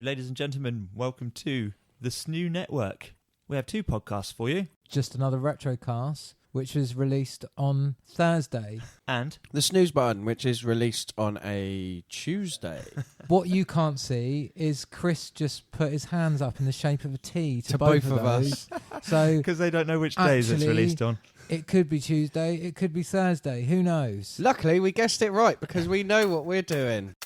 Ladies and gentlemen, welcome to the SNEW Network. We have two podcasts for you. Just another retrocast, which was released on Thursday. And the snooze button, which is released on a Tuesday. What you can't see is Chris just put his hands up in the shape of a T to both of of those. us. So because they don't know which days it's released on. It could be Tuesday, it could be Thursday, who knows? Luckily, we guessed it right because we know what we're doing.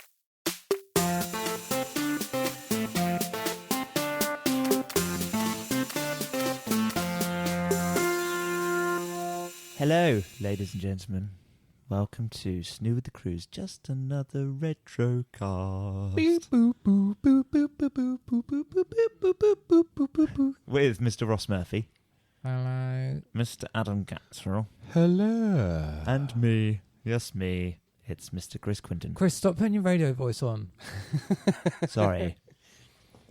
Hello, ladies and gentlemen. Welcome to SNEW with the Cruise, just another retrocast. With Mr. Ross Murphy. Hello. Mr. Adam Gatsrell. Hello. And me. Yes, me. It's Mr. Chris Quinton. Chris, stop putting your radio voice on. Sorry.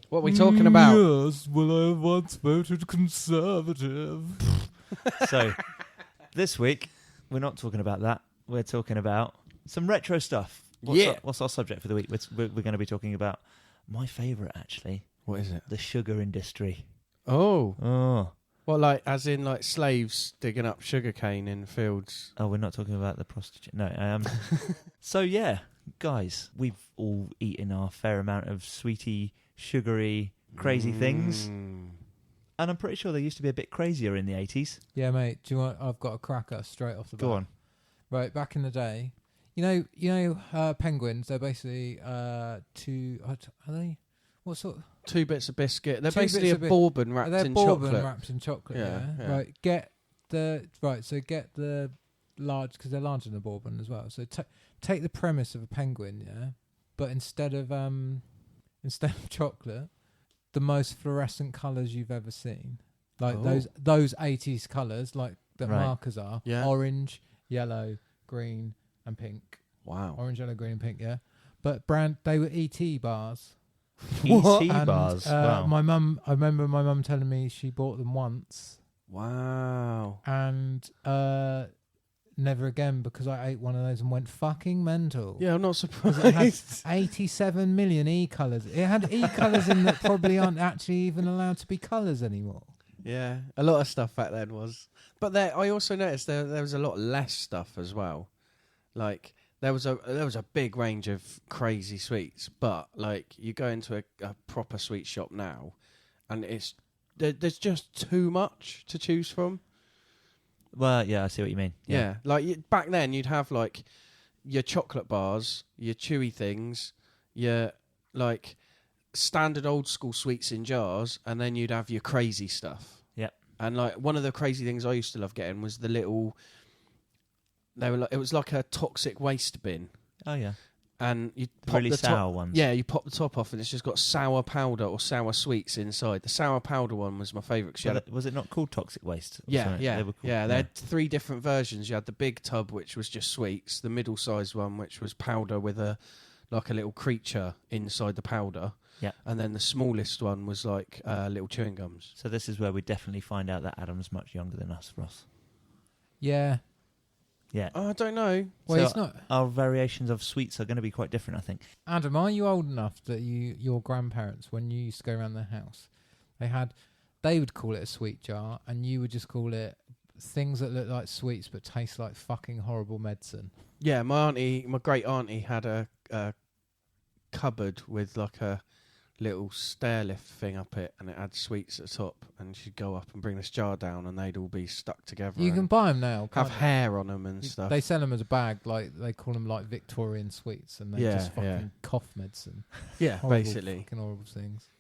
What are we talking about? Yes, well, I once voted Conservative. So, this week, we're not talking about that. We're talking about some retro stuff. What's our subject for the week? We're going to be talking about my favourite, actually. What is it? The sugar industry. Oh. Well, like, as in, like, slaves digging up sugarcane in fields. Oh, we're not talking about the prostitute. No. So, yeah, guys, we've all eaten our fair amount of sweety, sugary, crazy things. And I'm pretty sure they used to be a bit crazier in the 80s. Yeah, mate, do you want... I've got a cracker straight off the bat. Go on. Right, back in the day, you know, penguins. They're basically are they? What sort? 2 bits of biscuit. They're Two basically a bits of bourbon wrapped in chocolate. Bourbon wrapped in chocolate. Yeah. Right. Get the large, because they're larger than a bourbon as well. So take the premise of a penguin, yeah, but instead of chocolate, the most fluorescent colours you've ever seen, like those 80s colours, like that markers are orange, yellow, green, and pink. Wow. Orange, yellow, green, and pink, yeah. But they were ET bars. ET bars? Wow. I remember my mum telling me she bought them once. Wow. And never again, because I ate one of those and went fucking mental. Yeah, I'm not surprised. It had 87 million E-colours. It had E-colours in that probably aren't actually even allowed to be colours anymore. Yeah, a lot of stuff back then was. But I also noticed there was a lot less stuff as well. Like there was a big range of crazy sweets, but like you go into a proper sweet shop now, and there's just too much to choose from. Well, yeah, I see what you mean. Yeah, like back then you'd have like your chocolate bars, your chewy things, your like standard old school sweets in jars, and then you'd have your crazy stuff. Yep. And like one of the crazy things I used to love getting was the little. It was like a toxic waste bin. Oh yeah. And you pop really the sour top, ones. Yeah, you pop the top off, and it's just got sour powder or sour sweets inside. The sour powder one was my favourite. Was it not called toxic waste? Yeah. They had 3 different versions. You had the big tub, which was just sweets. The middle-sized one, which was powder with a little creature inside the powder. Yeah. And then the smallest one was like little chewing gums. So this is where we definitely find out that Adam's much younger than us, Ross. Yeah. Yeah. Oh, I don't know. Well, so it's not. Our variations of sweets are going to be quite different, I think. Adam, are you old enough that your grandparents, when you used to go around their house, they would call it a sweet jar, and you would just call it things that look like sweets but taste like fucking horrible medicine? Yeah, my great auntie had a cupboard with like a little stair lift thing up it, and it had sweets at the top, and she'd go up and bring this jar down, and they'd all be stuck together. You can buy them now. Have hair on them and stuff. They sell them as a bag, like they call them like Victorian sweets, and they just fucking cough medicine. Yeah, basically, fucking horrible things.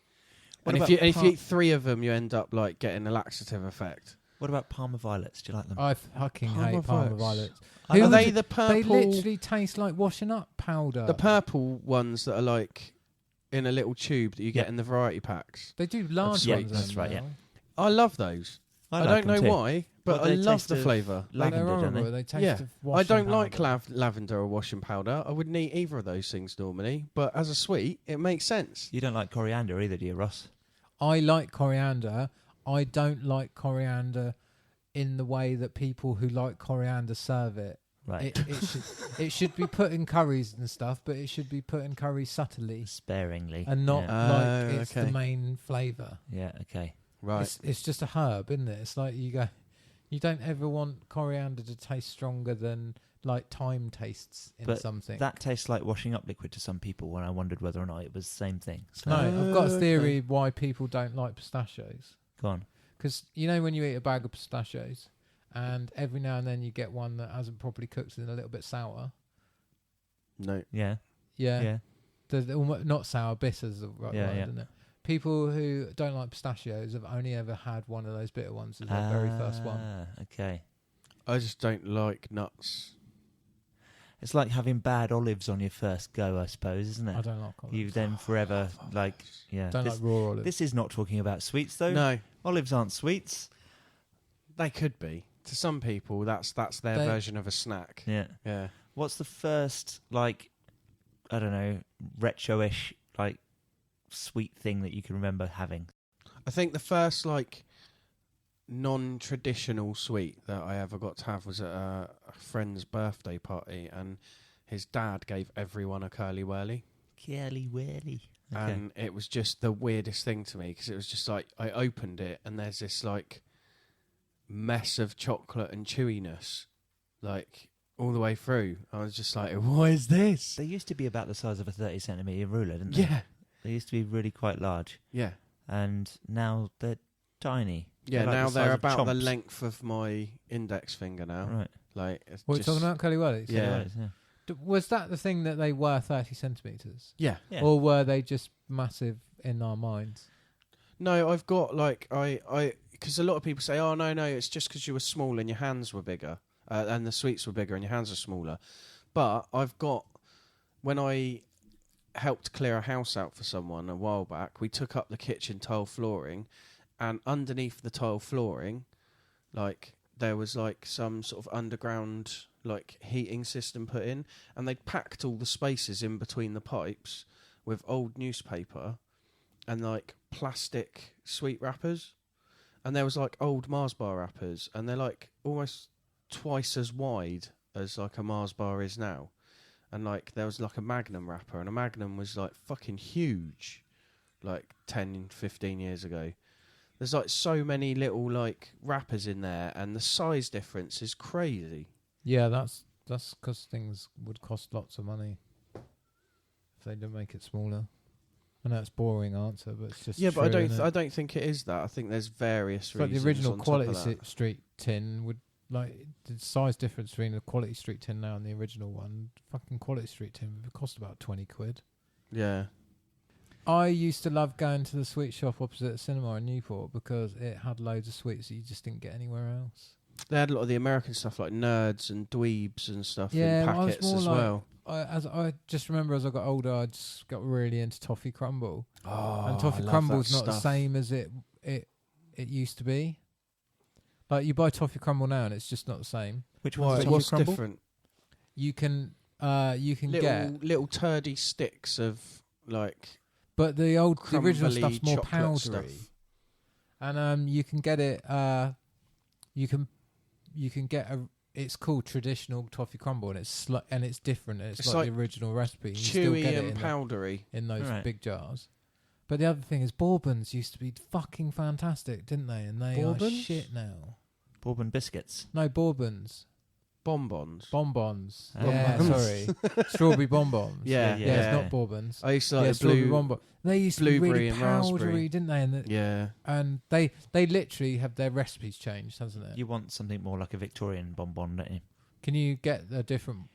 And if you eat 3 of them, you end up like getting a laxative effect. What about Parma violets? Do you like them? I fucking hate Parma violets. Are they the purple? They literally taste like washing up powder. The purple ones that are like in a little tube that you get in the variety packs. They do large ones. That's right, yeah. I love those. I don't know why, but I love the flavour. Lavender, don't they? They taste of washing I don't powder. like lavender or washing powder. I wouldn't eat either of those things normally, but as a sweet, it makes sense. You don't like coriander either, do you, Ross? I like coriander. I don't like coriander in the way that people who like coriander serve it. Right. It should be put in curries and stuff, but it should be put in curries subtly Sparingly. and not Yeah. like it's the okay. main flavour. Yeah, okay. Right. It's just a herb, isn't it? It's like you don't ever want coriander to taste stronger than like thyme tastes in But something. That tastes like washing up liquid to some people when I wondered whether or not it was the same thing. So, No, I've got a Okay. theory why people don't like pistachios. go on. Because you know when you eat a bag of pistachios, and every now and then you get one that hasn't properly cooked and a little bit sour. No. Yeah. Yeah, Yeah. they're almost not sour, bitter's the right Yeah, word, yeah. isn't it? People who don't like pistachios have only ever had one of those bitter ones as their very first one. Okay. I just don't like nuts. It's like having bad olives on your first go, I suppose, isn't I it? don't like olives. You then forever, like, yeah. Don't This, like raw olives. this is not talking about sweets, though. No, Olives aren't sweets. they could be. To some people, that's their They- version of a snack. Yeah. Yeah. What's the first, like, I don't know, retro-ish, like, sweet thing that you can remember having? I think the first like non-traditional sweet that I ever got to have was at a friend's birthday party, and his dad gave everyone a curly whirly, Curly whirly. Okay. and it was just the weirdest thing to me because it was just like I opened it and there's this like mess of chocolate and chewiness, like all the way through. I was just like, what is this? They used to be about the size of a 30-centimetre ruler, didn't they? Yeah, They used to be really quite large. yeah, And now they're tiny. yeah. Like Now the they're size of about the chomps. length of my index finger now. Right. Like, it's What are you just, talking about, curly wellies? Yeah. Was that the thing that they were 30 centimetres? Yeah. Yeah. Or were they just massive in our minds? No, I've got like I because a lot of people say, oh no, it's just because you were small and your hands were bigger, and the sweets were bigger and your hands are smaller. But I've got, when I helped clear a house out for someone a while back, we took up the kitchen tile flooring, and underneath the tile flooring, like there was like some sort of underground like heating system put in, and they'd packed all the spaces in between the pipes with old newspaper and like plastic sweet wrappers, and there was like old Mars bar wrappers, and they're like almost twice as wide as like a Mars bar is now, and like there was like a Magnum wrapper, and a Magnum was like fucking huge like 10-15 years ago. There's like so many little like wrappers in there, and the size difference is crazy. Yeah, that's because things would cost lots of money if they didn't make it smaller. I know it's a boring answer, but it's just Yeah, but true, I don't think it is that. I think there's various it's like reasons. the original on top Quality of that. Street tin would, like, the size difference between the Quality Street tin now and the original one. Fucking Quality Street tin would cost about 20 quid. Yeah. I used to love going to the sweet shop opposite the cinema in Newport because it had loads of sweets that you just didn't get anywhere else. They had a lot of the American stuff like nerds and dweebs and stuff Yeah, in I was packets more as like- well. As I just remember, as I got older, I just got really into toffee crumble. Oh, And toffee crumble's not the same as it used to be. Like, you buy toffee crumble now and it's just not the same. Which Why? one's What's toffee crumble? different? You can get, Little turdy sticks of like. but the original crumbly stuff's more chocolate powdery. stuff. And you can get it. You can get a. It's called traditional toffee crumble, and it's different. And it's like the original recipe. You still Chewy get it and powdery. in those Right. big jars. But the other thing is, bourbons used to be fucking fantastic, didn't they? And they are Bourbons? shit now. Bourbon biscuits. No, bourbons. Bonbons. Bonbons. Oh. Yeah, Bonbons. sorry. Strawberry bonbons. Yeah, Yeah, yeah. it's not bourbons. I used to like Yeah, the strawberry blue. bonbon. They used to be blueberry really and powdery, raspberry. didn't they? Yeah. And they literally have their recipes changed, hasn't it? You want something more like a Victorian bonbon, don't you? Can you get a different?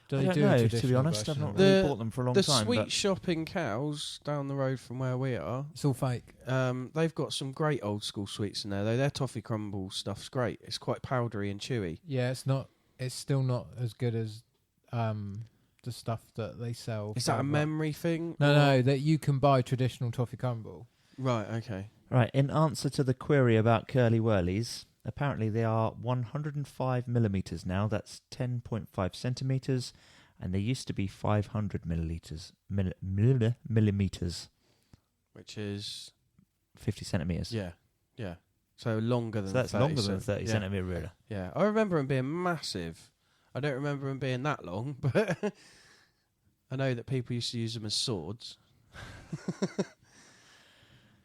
Do I they don't do a know, to be traditional honest. I've version not of it? really The- bought them for a long The time. sweet but shop in Cows down the road from where we are. It's all fake. They've got some great old school sweets in there though. Their toffee crumble stuff's great. It's quite powdery and chewy. Yeah, it's not. It's still not as good as the stuff that they sell. Is that a from, memory thing? No, or- no, that you can buy traditional toffee crumble. Right. Okay. Right, in answer to the query about curly whirlies, apparently they are 105 millimetres now. That's 10.5 centimetres, and they used to be 500 millimetres, Which is 50 centimetres. yeah. So longer than So that's 30 longer than a 30 yeah. centimetre ruler. Yeah, I remember them being massive. I don't remember them being that long, but I know that people used to use them as swords.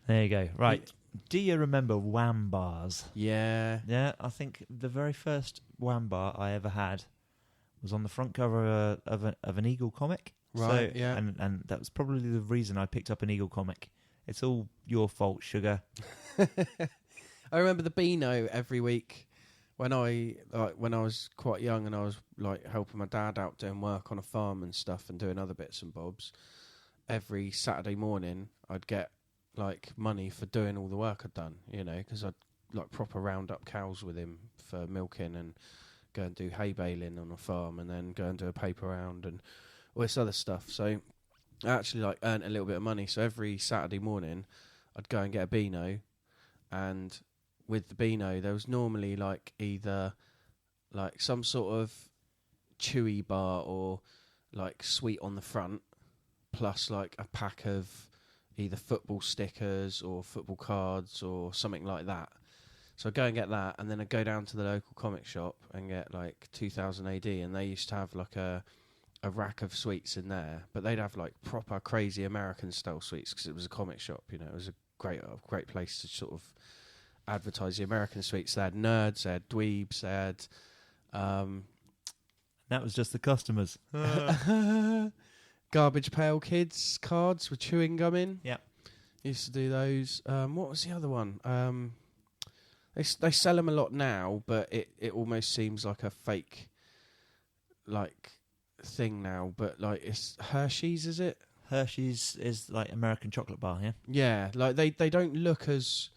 There you go. Right. Do you remember Wham bars? Yeah. Yeah, I think the very first Wham bar I ever had was on the front cover of an Eagle comic. Right, So, yeah. And that was probably the reason I picked up an Eagle comic. It's all your fault, sugar. I remember the Beano every week when I was quite young and I was like helping my dad out doing work on a farm and stuff and doing other bits and bobs. Every Saturday morning, I'd get like money for doing all the work I'd done, you know, because I'd like proper round up cows with him for milking and go and do hay baling on a farm and then go and do a paper round and all this other stuff. So I actually like earned a little bit of money. So every Saturday morning, I'd go and get a Beano, and with the Beano, there was normally like either like some sort of chewy bar or like sweet on the front, plus like a pack of either football stickers or football cards or something like that. So I'd go and get that, and then I'd go down to the local comic shop and get like 2000 AD, and they used to have like a rack of sweets in there, but they'd have like proper crazy American style sweets because it was a comic shop, you know. It was a great place to sort of advertise the American sweets. They had nerds, they had dweebs, they had That was just the customers. Garbage Pail Kids cards with chewing gum in. Yeah. Used to do those. What was the other one? They sell them a lot now, but it almost seems like a fake like thing now. But like it's Hershey's, is it? Hershey's is like American chocolate bar, yeah? Yeah, like they don't look as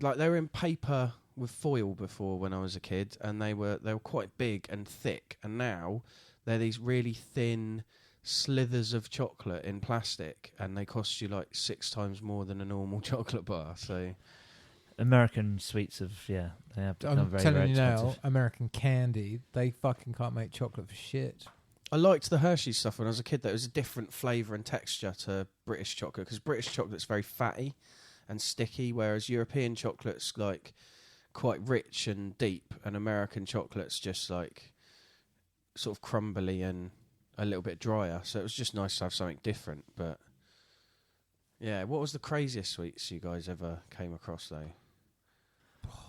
like they were in paper with foil before when I was a kid, and they were quite big and thick, and now they're these really thin slithers of chocolate in plastic, and they cost you like 6 times more than a normal chocolate bar. So American sweets they have become I'm very, telling very you now, expensive. American candy, they fucking can't make chocolate for shit. I liked the Hershey's stuff when I was a kid. That was a different flavour and texture to British chocolate, because British chocolate's very fatty and sticky, whereas European chocolate's like quite rich and deep, and American chocolate's just like sort of crumbly and a little bit drier. So it was just nice to have something different. But yeah, what was the craziest sweets you guys ever came across though?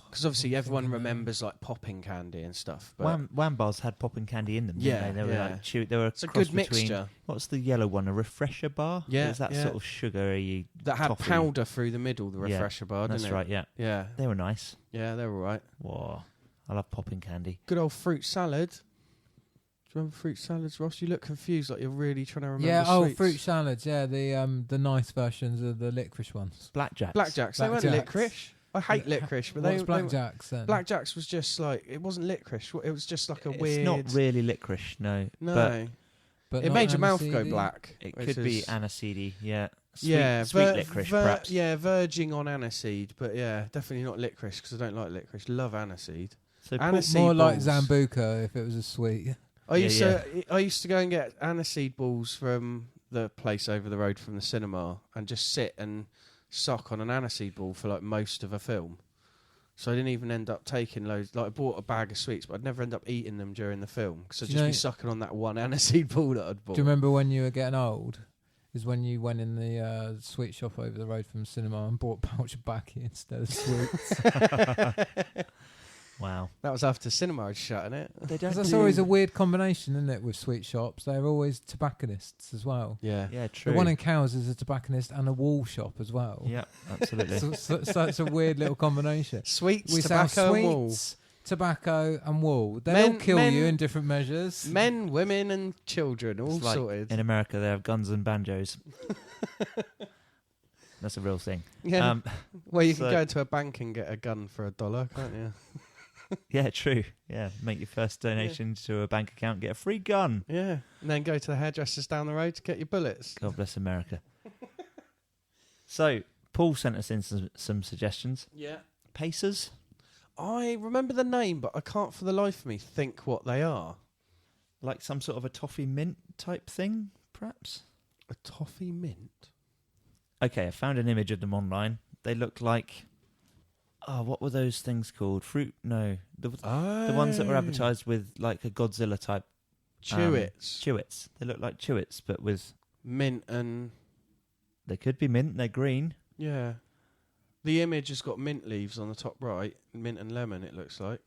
Because obviously everyone remembers like popping candy and stuff. But Wham bars had popping candy in them, didn't Yeah, they? They were yeah. like chewy. They were it's a cross good between, mixture. what's the yellow one? A refresher bar? Yeah, It was that yeah. sort of sugary That had toffee. powder through the middle, the Yeah, refresher bar, didn't That's it? right, yeah. Yeah, They were nice. yeah, they were all right. Whoa. I love popping candy. Good old fruit salad. Do you remember fruit salads, Ross? You look confused, like you're really trying to remember. Yeah, sweets. fruit salads. Yeah, the nice versions of the licorice ones. Blackjacks. Blackjacks. They weren't Blackjacks. licorice. I hate licorice, but What's they blackjacks then? Blackjacks was just like, it wasn't licorice. It was just like a It's weird. not really licorice, no. No, But it not made your mouth go aniseedy? black. It which could be is- aniseedy, yeah. Sweet, yeah, sweet licorice, perhaps. Yeah, verging on aniseed, but yeah, definitely not licorice because I don't like licorice. Love aniseed. So Aniseed More like balls. Zambuca if it was a sweet. I used to go and get aniseed balls from the place over the road from the cinema and just sit and suck on an aniseed ball for like most of a film. So I didn't even end up taking loads. Like I bought a bag of sweets, but I'd never end up eating them during the film because I'd Do just you be know- sucking on that one aniseed ball that I'd bought. Do you remember when you were getting old? Is when you went in the sweet shop over the road from the cinema and bought a pouch of baccy instead of sweets. Wow. That was after cinema had shut, innit? They 'Cause don't that's always a weird combination, isn't it, with sweet shops? They're always tobacconists as well. Yeah. Yeah, true. The one in Cowes is a tobacconist and a wall shop as well. Yeah, absolutely. So it's a weird little combination. Sweets, We sell tobacco, and wool. sweets, tobacco and wool. They Men- all kill men- you in different measures. Men, women, and children, all It's like sorted. in America, they have guns and banjos. That's a real thing. Yeah. Well, you so- can go to a bank and get a gun for $1, can't you? Yeah, true. Yeah, make your first donation to a bank account, get a free gun. Yeah. And then go to the hairdressers down the road to get your bullets. God bless America. So, Paul sent us in some suggestions. Yeah. Pacers? I remember the name, but I can't for the life of me think what they are. Like some sort of a toffee mint type thing, perhaps? A toffee mint? Okay, I found an image of them online. They look like... Oh, what were those things called? Fruit? No, the ones that were advertised with like a Godzilla type. Chewits. Chewits. They look like Chewits, but with Mint and... They could be mint. They're green. Yeah. The image has got mint leaves on the top right. Mint and lemon, it looks like.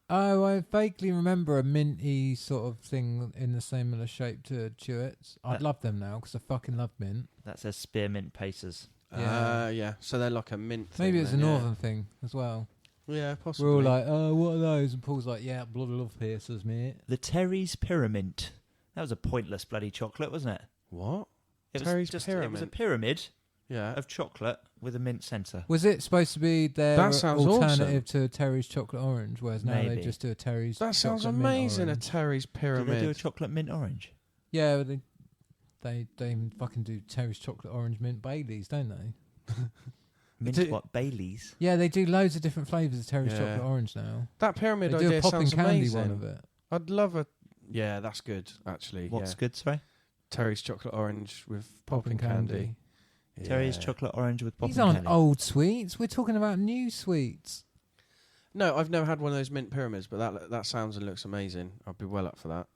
Oh, I vaguely remember a minty sort of thing in the similar shape to Chewits. I'd love them now because I fucking love mint. That says spearmint pacers. Yeah. So they're like a mint thing. Maybe it's then, a northern thing as well. Yeah, possibly. We're all like, oh, what are those? And Paul's like, yeah, bloody love piercers, mate. The Terry's Pyramid. That was a pointless bloody chocolate, wasn't it? What? It Terry's was Pyramid? It was a pyramid Yeah. of chocolate with a mint centre. Was it supposed to be their That sounds alternative to Terry's chocolate orange, whereas now they Maybe. just do a Terry's That sounds chocolate mint amazing, a orange? Terry's Did Pyramid. they do a chocolate mint orange? Yeah, but they fucking do Terry's chocolate orange mint Baileys, don't they? Mint what? Baileys? Yeah, they do loads of different flavours of Terry's Yeah. chocolate orange now. That pyramid They do idea a popping sounds candy amazing. one of it. I'd love a... Yeah, that's good, actually. What's yeah. good, sorry? Terry's chocolate orange with Popping candy. Terry's Yeah. chocolate orange with popping These aren't candy. old sweets. We're talking about new sweets. No, I've never had one of those mint pyramids, but that sounds and looks amazing. I'd be well up for that.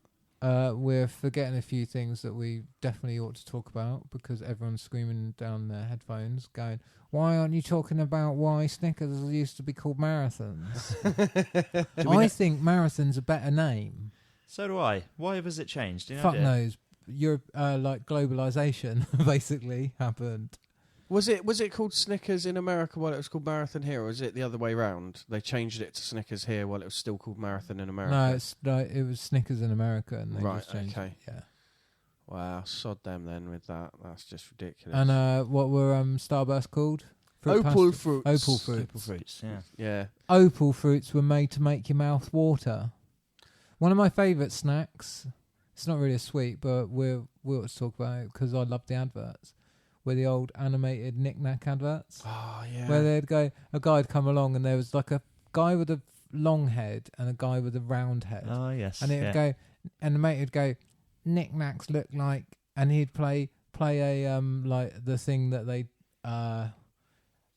We're forgetting a few things that we definitely ought to talk about because everyone's screaming down their headphones going, why aren't you talking about why Snickers used to be called marathons? I think marathon's a better name. So do I. Why has it changed? Do you know Fuck idea? knows. Like globalization basically happened. Was it called Snickers in America while it was called Marathon here, or was it the other way round? They changed it to Snickers here while it was still called Marathon in America. No, it's like it was Snickers in America, and they Right, just changed okay. it. Yeah. Wow, sod them then with that. That's just ridiculous. And what were Starburst called? Opal fruits. Opal fruits. Apple fruits, yeah. Yeah. Opal fruits were made to make your mouth water. One of my favourite snacks. It's not really a sweet, but we'll talk about it because I love the adverts. Were the old animated knick-knack adverts. Oh, yeah. Where a guy'd come along and there was like a guy with a long head and a guy with a round head. Oh, yes. And it'd go, and the mate would go, knick-knacks look like, and he'd play a like the thing that they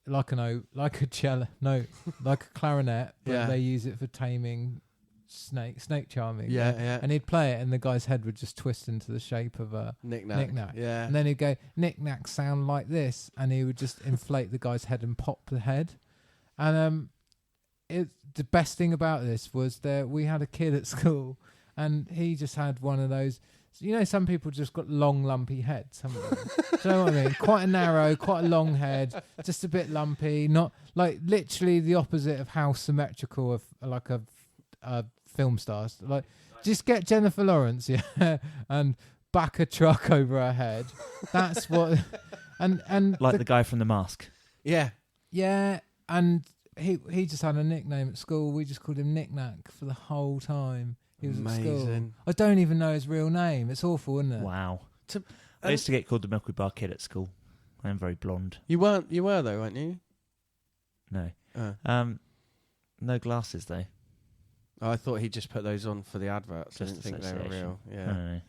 like a cello, no, like a clarinet, but Yeah. they use it for taming snake charming. Yeah. And he'd play it, and the guy's head would just twist into the shape of a Knick-knack. knick-knack. Yeah. And then he'd go, knick-knacks sound like this, and he would just inflate the guy's head and pop the head. And the best thing about this was that we had a kid at school, and he just had one of those. You know, some people just got long, lumpy heads. Some of them. Do you know what I mean? Quite a narrow, quite a long head, just a bit lumpy. Not like literally the opposite of how symmetrical of like a film stars. Like, just get Jennifer Lawrence, yeah, and back a truck over her head. That's what. And like the guy from The Mask. Yeah. yeah, and he just had a nickname at school. We just called him Knick-Knack for the whole time he was at school. Amazing. I don't even know his real name. It's awful, isn't it? Wow. I used to get called the Milky Bar Kid at school. I'm very blonde. You were though, weren't you? No. Oh. No glasses, though. Oh, I thought he just put those on for the adverts. I Just didn't think they were association. real. I Yeah. don't know.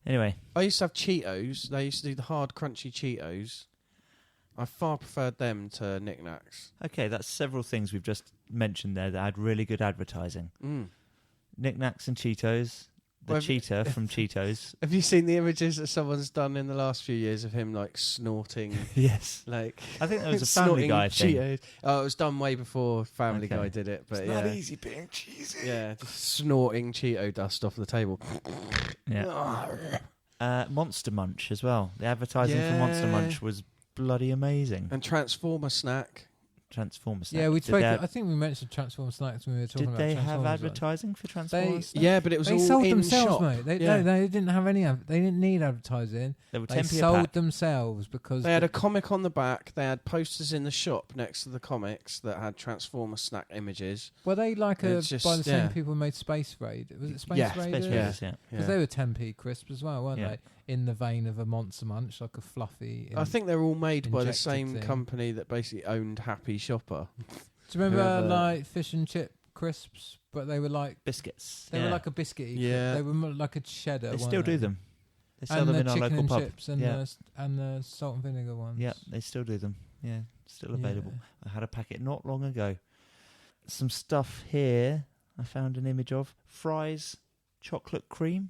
Anyway. I used to have Cheetos. They used to do the hard, crunchy Cheetos. I far preferred them to Knick-Knacks. Okay, that's several things we've just mentioned there that had really good advertising. Knick-Knacks and Cheetos. The Well, cheetah from Cheetos. Have you seen the images that someone's done in the last few years of him like snorting? Yes. Like I think that was a Family snorting Guy thing. Cheetos. Oh, it was done way before Family Okay. Guy did it. But It's yeah, not easy being cheesy. yeah, just snorting Cheeto dust off the table. Yeah. Monster Munch as well. The advertising for Yeah. Monster Munch was bloody amazing. And Transformer snack. Transformers. Yeah, we Did spoke. they I think we mentioned Transformers snacks when we were talking Did about they have Transformers, like. advertising for Transformers? Yeah, but it was They all sold in themselves, shop. mate. They, Yeah. no, they didn't have any. They didn't need advertising. They were They 10p a sold pack. themselves because They had a comic on the back. They had posters in the shop next to the comics that had Transformer snack images. Were they like It's just- by the same yeah. people who made Space Raid? Was it Space Yeah, Raid? Space Yeah. Raiders, yeah. Because they were 10p crisps as well, weren't Yeah. they? In the vein of a Monster Munch, like a fluffy. I think they were all made by the injected same thing. company that basically owned Happy Shopper. Do you remember whoever- like fish and chip crisps? But they were like Biscuits. they yeah. were like a biscuity. Yeah. They were like a cheddar. They weren't still do them. They sell them in our chicken local and pub. chips and the salt and vinegar ones. Yeah, they still do them. Yeah, still available. I had a packet not long ago. Some stuff here I found an image of. Fry's chocolate cream.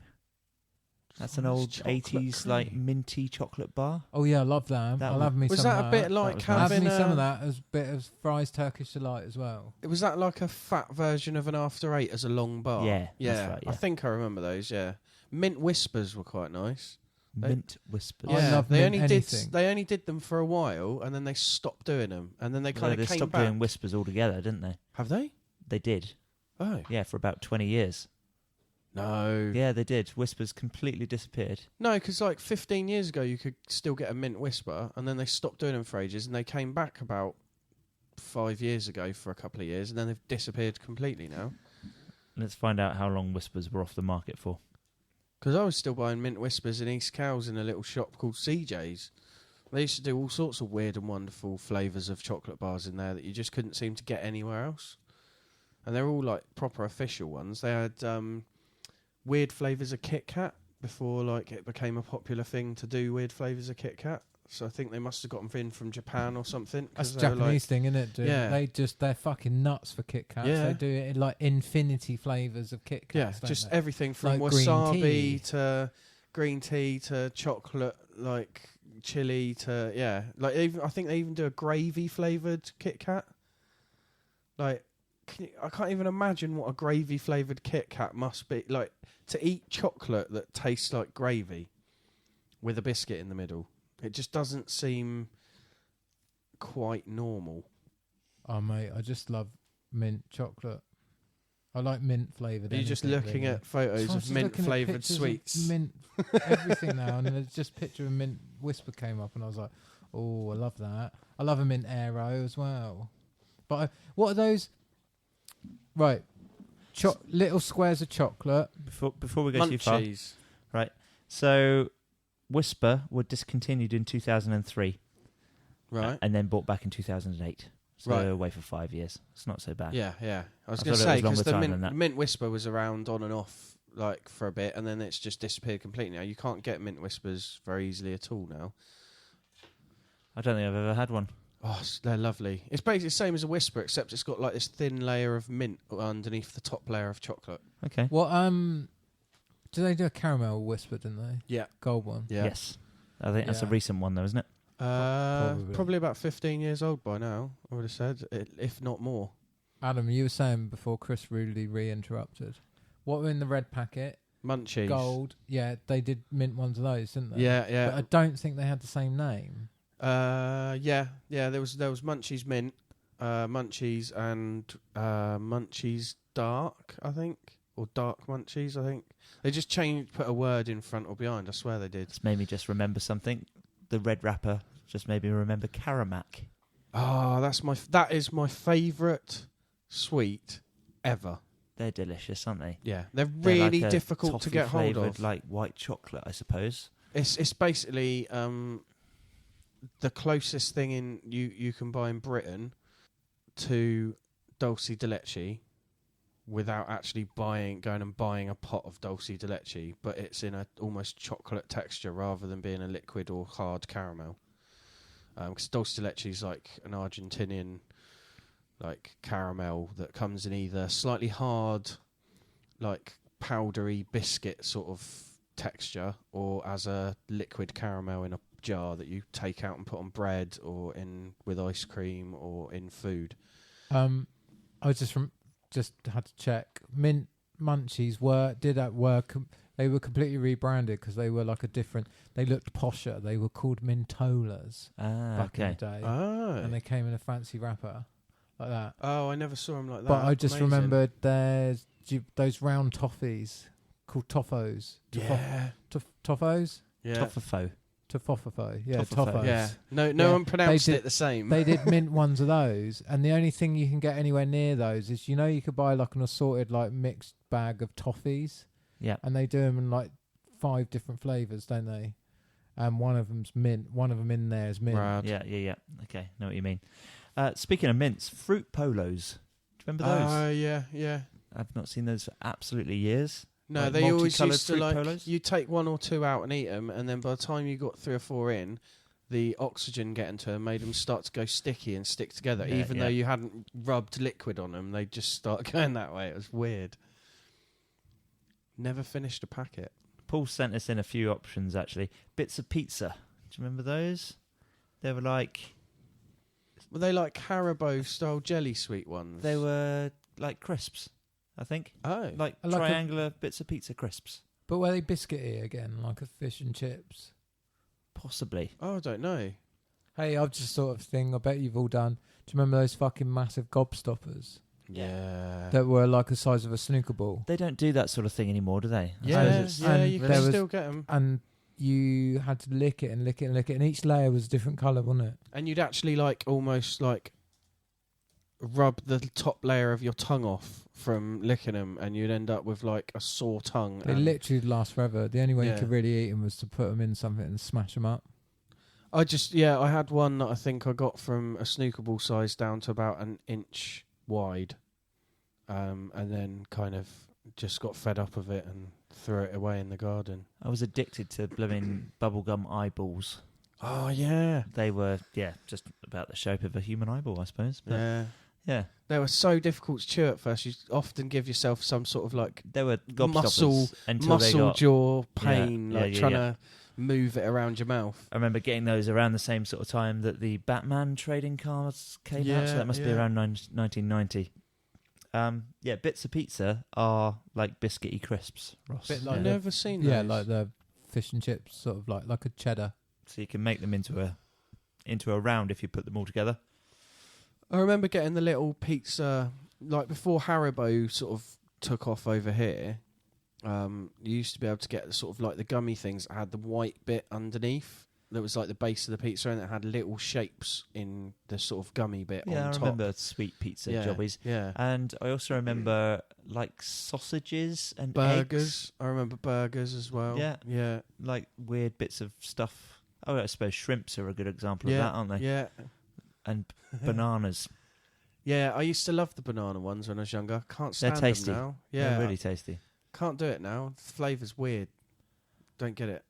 That's an old 80s like minty chocolate bar. Oh yeah, I love that. I'll have me was some that of a that. bit like Have having me some of that as a bit of Fry's Turkish Delight as well. Was that like a fat version of an After 8 as a long bar? Yeah, yeah. that's right, yeah. I think I remember those. Yeah, mint whispers were quite nice. Mint whispers. I love they mint only anything. did. They only did them for a while, and then they stopped doing them, and then they kind of They came stopped back. doing whispers altogether, didn't they? Have they? They did. Oh Yeah, for about 20 years. no. Yeah, they did. Whispers completely disappeared. No, because like 15 years ago, you could still get a mint whisper, and then they stopped doing them for ages, and they came back about 5 years ago for a couple of years, and then they've disappeared completely now. Let's find out how long whispers were off the market for. Because I was still buying mint whispers in East Cowes in a little shop called CJ's. They used to do all sorts of weird and wonderful flavours of chocolate bars in there that you just couldn't seem to get anywhere else. And they're all like proper official ones. They had weird flavours of Kit Kat before like it became a popular thing to do weird flavours of Kit Kat. So I think they must have got them in from Japan or something. That's a they were, Japanese thing, isn't it? Dude? Yeah. They're fucking nuts for Kit Kats. Yeah. They do it in like infinity flavours of Kit Yeah, Kats. just they? everything from Like green wasabi tea. to green tea to chocolate, like chili to like even I think they even do a gravy flavoured Kit Kat. Like, I can't even imagine what a gravy flavoured Kit Kat must be like. To eat chocolate that tastes like gravy with a biscuit in the middle, it just doesn't seem quite normal. Oh mate, I just love mint chocolate. I like mint flavoured. Are you just looking at photos of mint flavoured sweets? Mint everything now, and there's just a picture of mint whisper came up, and I was like, oh, I love that. I love a mint aero as well. But what are those? Right, little squares of chocolate. Before we go too far, Munchies. right? So, Whisper were discontinued in 2003, Right. and then bought back in 2008. So Right. they were away for 5 years. It's not so bad. Yeah, yeah. I was I going to thought it say, was longer because the time than that. mint whisper was around on and off like for a bit, and then it's just disappeared completely now. You can't get mint whispers very easily at all now. I don't think I've ever had one. Oh, they're lovely. It's basically the same as a whisper, except it's got like this thin layer of mint underneath the top layer of chocolate. Okay. What do they do a caramel whisper? Didn't they? Yeah. Gold one. Yeah. Yes. I think that's a Yeah. recent one, though, isn't it? Probably about 15 years old by now, I would have said, if not more. Adam, you were saying before Chris rudely re-interrupted. What were in the red packet? Munchies. Gold. Yeah, they did mint ones of those, didn't they? Yeah, But yeah. I don't think they had the same name. Yeah. There was Munchies mint, Munchies and Munchies dark, I think, or dark Munchies, I think. They just put a word in front or behind. I swear they did. It's made me just remember something. The red wrapper just made me remember Caramac. Oh, that is my favourite sweet ever. They're delicious, aren't they? Yeah, they're They're really like a difficult to get hold toffee-flavoured, of. like white chocolate, I suppose. It's basically the closest thing you can buy in Britain to dulce de leche without actually going and buying a pot of dulce de leche, but it's in a almost chocolate texture rather than being a liquid or hard caramel. Because dulce de leche is like an Argentinian like caramel that comes in either slightly hard, like powdery biscuit sort of texture, or as a liquid caramel in a jar that you take out and put on bread or in with ice cream or in food. I was just had to check. Mint Munchies they were completely rebranded because they were like a different. They looked posher. They were called Mintolas back in the day, and they came in a fancy wrapper like that. Oh, I never saw them like that. But I just Amazing. remembered there's those round toffees called toffos. Yeah. Toffos? Yeah. Toffifo. Toffofo. Yeah, Toffifo. toffos. Yeah. No Yeah. one pronounced They it the same. They did mint ones of those, and the only thing you can get anywhere near those is, you could buy like an assorted like mixed bag of toffees, Yeah. and they do them in like 5 different flavours, don't they? And one of them's mint. One of them in there is mint. Rad. Yeah. Okay, know what you mean. Speaking of mints, fruit polos. Do you remember those? Yeah. I've not seen those for absolutely years. No, Like they always multicoloured used to fruit like polos? you take 1 or 2 out and eat them, and then by the time you got 3 or 4 in, the oxygen getting to them made them start to go sticky and stick together. Yeah, Even though you hadn't rubbed liquid on them, they just start going that way. It was weird. Never finished a packet. Paul sent us in a few options, actually. Bits of pizza. Do you remember those? They were like... Were they like Haribo-style jelly sweet ones? They were like crisps, I think. Oh. Like Like triangular bits of pizza crisps. But were they biscuity again, like a fish and chips? Possibly. Oh, I don't know. Hey, I've just sort of thing. I bet you've all done. Do you remember those fucking massive gobstoppers Yeah. that were like the size of a snooker ball? They don't do that sort of thing anymore, do they? Yeah, And yeah, you there can was- still get them. And you had to lick it and lick it and lick it, and each layer was a different colour, wasn't it? And you'd actually like almost like rub the top layer of your tongue off from licking them, and you'd end up with like a sore tongue. They and literally last forever. The only way Yeah. you could really eat them was to put them in something and smash them up. I had one that I think I got from a snooker ball size down to about an inch wide, and then kind of just got fed up of it and threw it away in the garden. I was addicted to blooming bubblegum eyeballs. Oh yeah, They were, just about the shape of a human eyeball, I suppose. But yeah. They were so difficult to chew at first. You often give yourself some sort of like they were gobstoppers until they muscle got... jaw pain, Yeah, like yeah, trying yeah. to move it around your mouth. I remember getting those around the same sort of time that the Batman trading cards came out, so that must be around 1990. Bits of pizza are like biscuity crisps, Ross. Bit I've like never seen those. Yeah, like the fish and chips, sort of like a cheddar. So you can make them into a round if you put them all together. I remember getting the little pizza, like before Haribo sort of took off over here. You used to be able to get sort of like the gummy things that had the white bit underneath. That was like the base of the pizza, and it had little shapes in the sort of gummy bit on I top. remember sweet pizza jobbies. Yeah. And I also remember like sausages and Burgers. eggs. I remember burgers as well. Yeah. Yeah. Like weird bits of stuff. Oh, I suppose shrimps are a good example Yeah. of that, aren't they? Yeah. And bananas. Yeah, I used to love the banana ones when I was younger. Can't They're stand tasty. them now. Yeah. They're really tasty. Can't do it now. The flavour's weird. Don't get it.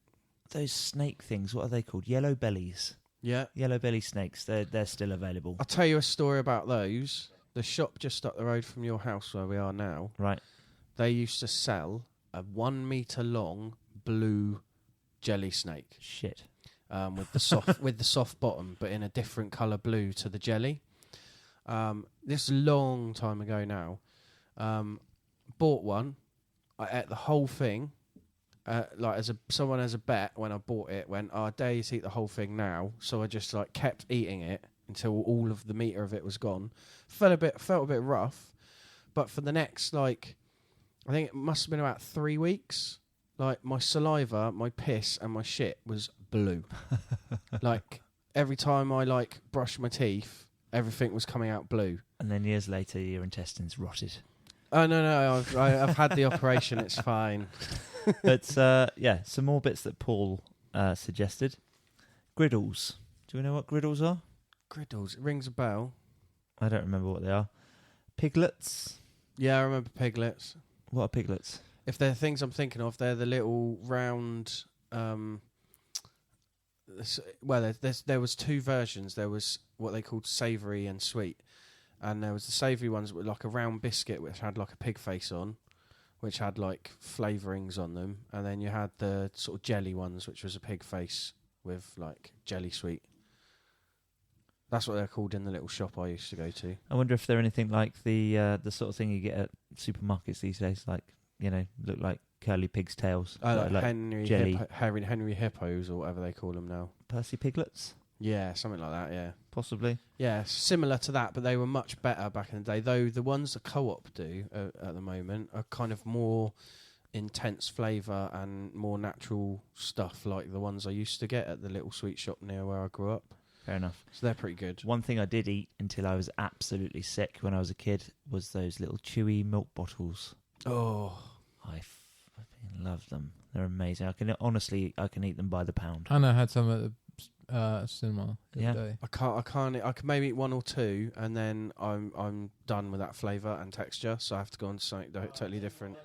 Those snake things, what are they called? Yellow bellies. Yeah. Yellow belly snakes. They're still available. I'll tell you a story about those. The shop just up the road from your house where we are now, Right. they used to sell a 1 metre long blue jelly snake Shit. with the soft bottom, but in a different colour blue to the jelly. This is a long time ago now. Bought one. I ate the whole thing. Like someone as a bet when I bought it, went, I dare you to eat the whole thing now. So I just like kept eating it until all of the meter of it was gone. Felt a bit rough, but for the next I think it must have been about 3 weeks. Like my saliva, my piss, and my shit was blue. Like every time I brushed my teeth, everything was coming out blue. And then years later, your intestines rotted. Oh no, I've had the operation. It's fine. But some more bits that Paul suggested. Griddles. Do we know what griddles are? Griddles. It rings a bell. I don't remember what they are. Piglets. Yeah, I remember piglets. What are piglets? If they're things I'm thinking of, they're the little round. There was 2 versions. There was what they called savoury and sweet, and there was the savoury ones with like a round biscuit which had like a pig face on, which had like flavourings on them, and then you had the sort of jelly ones, which was a pig face with like jelly sweet. That's what they're called in the little shop I used to go to. I wonder if they're anything like the sort of thing you get at supermarkets these days, like, look like curly pig's tails. Like Like jelly. Henry Hippos or whatever they call them now. Percy piglets, Yeah, something like that, yeah. possibly. Yeah, similar to that, but they were much better back in the day. Though the ones the Co-op do at the moment are kind of more intense flavour and more natural stuff, like the ones I used to get at the little sweet shop near where I grew up. Fair enough. So they're pretty good. One thing I did eat until I was absolutely sick when I was a kid was those little chewy milk bottles. Oh, I fucking love them. They're amazing. I can eat them by the pound. Hannah had some at the cinema the Yeah. other day. I can maybe eat 1 or 2, and then I'm done with that flavour and texture. So I have to go on to something totally different.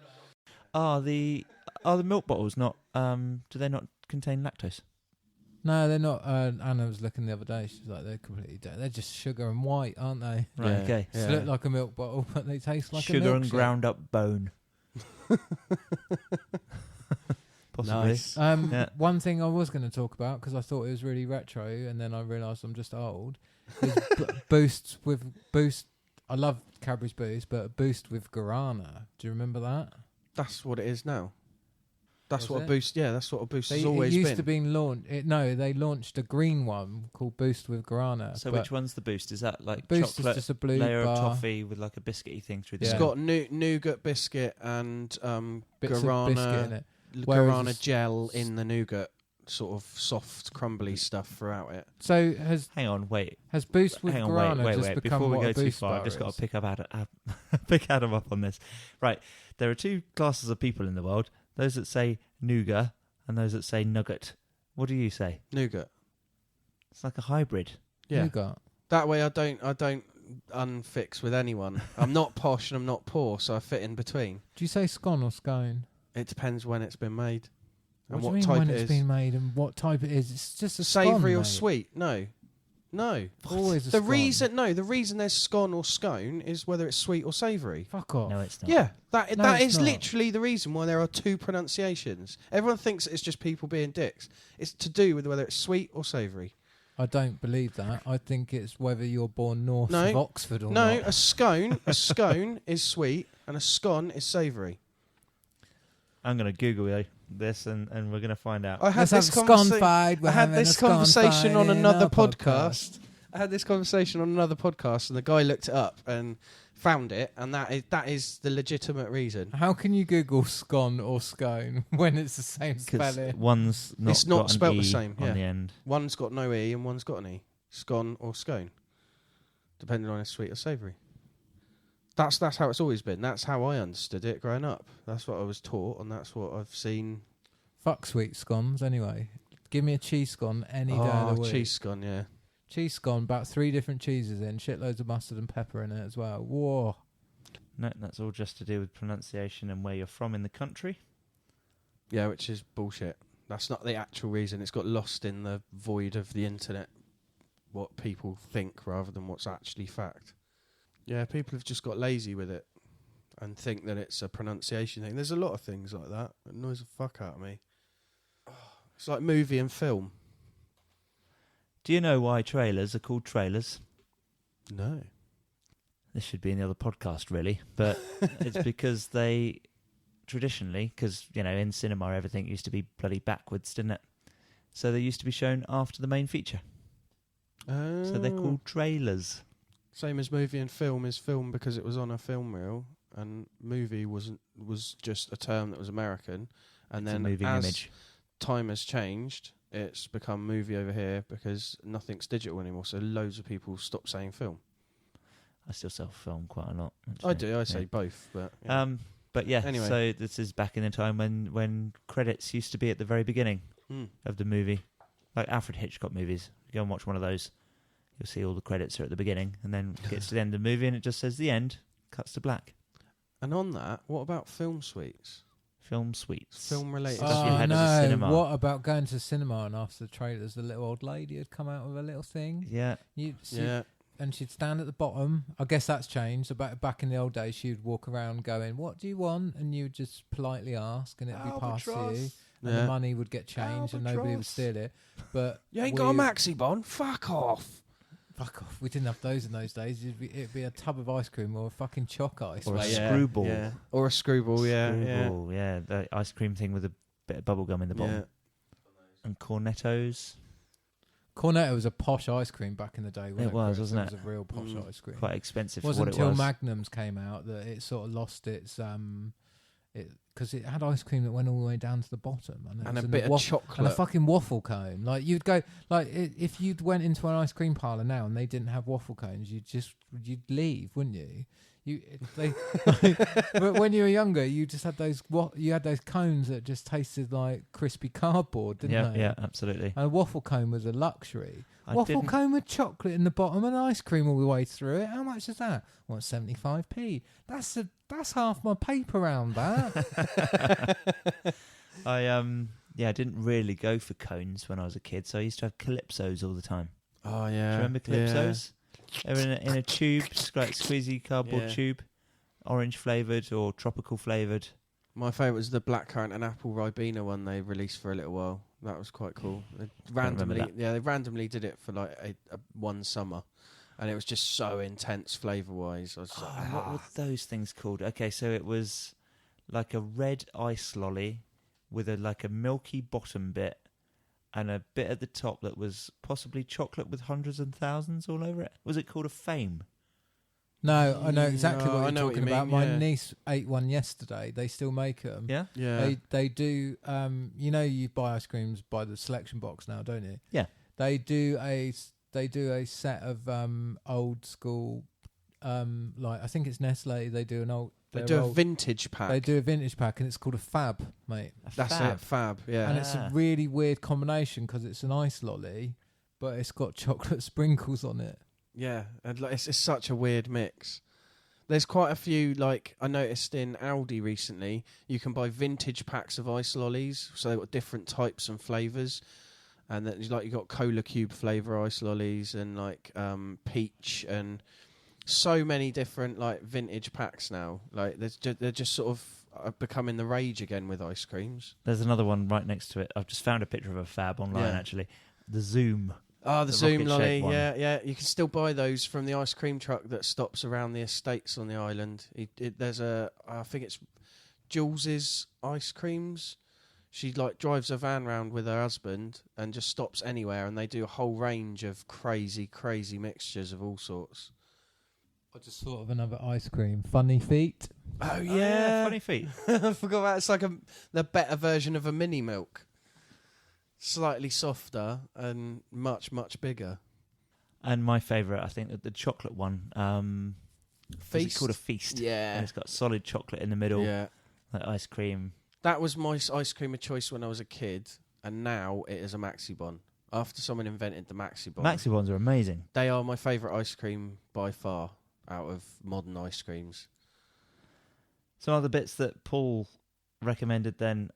Are the milk bottles not? Do they not contain lactose? No, they're not. Anna was looking the other day. She's like, they're completely dead. They're just sugar and white, aren't they? Right. Yeah, Okay. They look like a milk bottle, but they taste like Sugar a and milkshake. ground up bone. Possibly. Nice. Yeah. One thing I was going to talk about, because I thought it was really retro, and then I realised I'm just old, is Boost with Boost. I love Cadbury's Boost, but Boost with Guarana. Do you remember that? That's what it is now. That's Was what it? a Boost. Yeah, that's what a Boost has always it used been. to be launched. They launched a green one called Boost with Guarana. So but which one's the Boost? Is that like Boost chocolate is just a blue layer bar. of toffee with like a biscuity thing through the It's Yeah. middle? got nougat biscuit and Bits of biscuit in Guarana it. Whereas Guarana it's- gel in the nougat, sort of soft, crumbly stuff throughout it. So Hang on, wait. has Boost with Hang on, Guarana wait. just become Before we what go a too Boost far, bar I've just got is? to pick Adam up on this. Right, there are two classes of people in the world: those that say nougat and those that say nugget. What do you say? Nougat. It's like a hybrid. Yeah. Nougat. That way I don't unfix with anyone. I'm not posh and I'm not poor, so I fit in between. Do you say scone or scone? It depends when it's been made. What And do what you mean type when it it's is. been made and what type it is? It's just a Savoury scone, or mate. sweet? No. Always a The scone. reason there's scone or scone is whether it's sweet or savoury. Fuck off. No, it's not. Yeah, No, that it's is not. literally the reason why there are two pronunciations. Everyone thinks it's just people being dicks. It's to do with whether it's sweet or savoury. I don't believe that. I think it's whether you're born north No. of Oxford or No, not. a scone is sweet and a scone is savoury. I'm going to Google this and we're going to find out. I had Let's have this a scone conversation. fight. We're I had having this a scone conversation fight on in another our podcast. I had this conversation on another podcast, and the guy looked it up and found it, and that is the legitimate reason. How can you Google scone or scone when it's the same Because spelling? one's not It's not got an spelt the E same, on yeah. the end. One's got no E and one's got an E. Scone or scone, depending on if it's sweet or savoury. That's how it's always been. That's how I understood it growing up. That's what I was taught, and that's what I've seen. Fuck sweet scones anyway. Give me a cheese scone any day of the week. Cheese scone, yeah. Cheese scone, about 3 different cheeses in, shitloads of mustard and pepper in it as well. Whoa. No, that's all just to do with pronunciation and where you're from in the country. Yeah, which is bullshit. That's not the actual reason. It's got lost in the void of the internet, what people think rather than what's actually fact. Yeah, people have just got lazy with it and think that it's a pronunciation thing. There's a lot of things like that. It annoys the fuck out of me. It's like movie and film. Do you know why trailers are called trailers? No. This should be in the other podcast, really, but it's because they traditionally, because in cinema everything used to be bloody backwards, didn't it? So they used to be shown after the main feature. So they're called trailers. Same as movie and film is film because it was on a film reel, and movie was just a term that was American, and It's then a moving as image. time has changed, it's become movie over here because nothing's digital anymore. So loads of people stop saying film. I still self-film quite a lot. I actually. do. I say Yeah. both, but yeah. But yeah, Anyway. so this is back in the time when credits used to be at the very beginning of the movie. Like Alfred Hitchcock movies. Go and watch one of those. You'll see all the credits are at the beginning, and then it gets to the end of the movie and it just says the end, cuts to black. And on that, what about film suites? Film suites. Film related Stuff you Oh had suites. at the cinema. no! What about going to the cinema and after the trailers, the little old lady had come out with a little thing? Yeah. Yeah. And she'd stand at the bottom. I guess that's changed. About back in the old days, she'd walk around going, "What do you want?" And you'd just politely ask, and it'd be passed to you, and the money would get changed, and nobody would Albatross. steal it. But You ain't got a maxi bond? Fuck off. Fuck off. We didn't have those in those days. It'd be a tub of ice cream or a fucking chalk ice. Or a mate. screwball. Yeah. Or a screwball, yeah. Screwball, yeah. The ice cream thing with a bit of bubble gum in the bottom. Yeah. And cornettos. Cornetto was a posh ice cream back in the day. It was, wasn't it? It was a real posh ice cream. Quite expensive It wasn't for what it until was. Magnums came out that it sort of lost its because it had ice cream that went all the way down to the bottom, and, it And was a in bit the of chocolate. and a fucking waffle cone. Like you'd go, like if you'd went into an ice cream parlour now and they didn't have waffle cones, you'd leave, wouldn't you? But when you were younger, you just had those cones that just tasted like crispy cardboard, didn't they? Yeah, absolutely. And a waffle cone was a luxury. Waffle cone with chocolate in the bottom and ice cream all the way through it. How much is that? Well, 75p. That's half my paper round that. I didn't really go for cones when I was a kid, so I used to have Calypsos all the time. Oh, yeah. Do you remember Calypsos? They were in a tube, like squeezy cardboard tube, orange flavoured or tropical flavoured. My favourite was the blackcurrant and apple Ribena one they released for a little while. That was quite cool. They randomly did it for like a one summer, and it was just so intense flavour-wise. What were those things called? Okay, so it was like a red ice lolly with a milky bottom bit and a bit at the top that was possibly chocolate with hundreds and thousands all over it. Was it called a Fame? No, I know exactly what you're know talking what you about. mean, My niece ate one yesterday. They still make them. Yeah? Yeah. They do, you buy ice creams by the selection box now, don't you? Yeah. They do a set of old school, I think it's Nestle. They do a vintage pack. They do a vintage pack, and it's called a Fab, mate. That's it, Fab, yeah. And it's a really weird combination because it's an ice lolly, but it's got chocolate sprinkles on it. Yeah, and it's such a weird mix. There's quite a few, I noticed in Aldi recently, you can buy vintage packs of ice lollies, so they've got different types and flavours. And then you got cola cube flavour ice lollies and peach and so many different vintage packs now. They're just sort of becoming the rage again with ice creams. There's another one right next to it. I've just found a picture of a Fab online actually. The Zoom. Oh, the Zoom lolly, one. yeah. You can still buy those from the ice cream truck that stops around the estates on the island. There's I think it's Jules's Ice Creams. She drives a van round with her husband and just stops anywhere, and they do a whole range of crazy, crazy mixtures of all sorts. I just thought of another ice cream, Funny Feet. Oh yeah, Funny Feet. I forgot about it. It's like the better version of a mini milk. Slightly softer and much, much bigger. And my favourite, I think, the chocolate one. Feast? It's called a Feast. Yeah. And it's got solid chocolate in the middle. Yeah. Like ice cream. That was my ice cream of choice when I was a kid, and now it is a Maxi Bon. After someone invented the Maxi Bon. Maxi Bons are amazing. They are my favourite ice cream by far out of modern ice creams. Some other bits that Paul recommended then,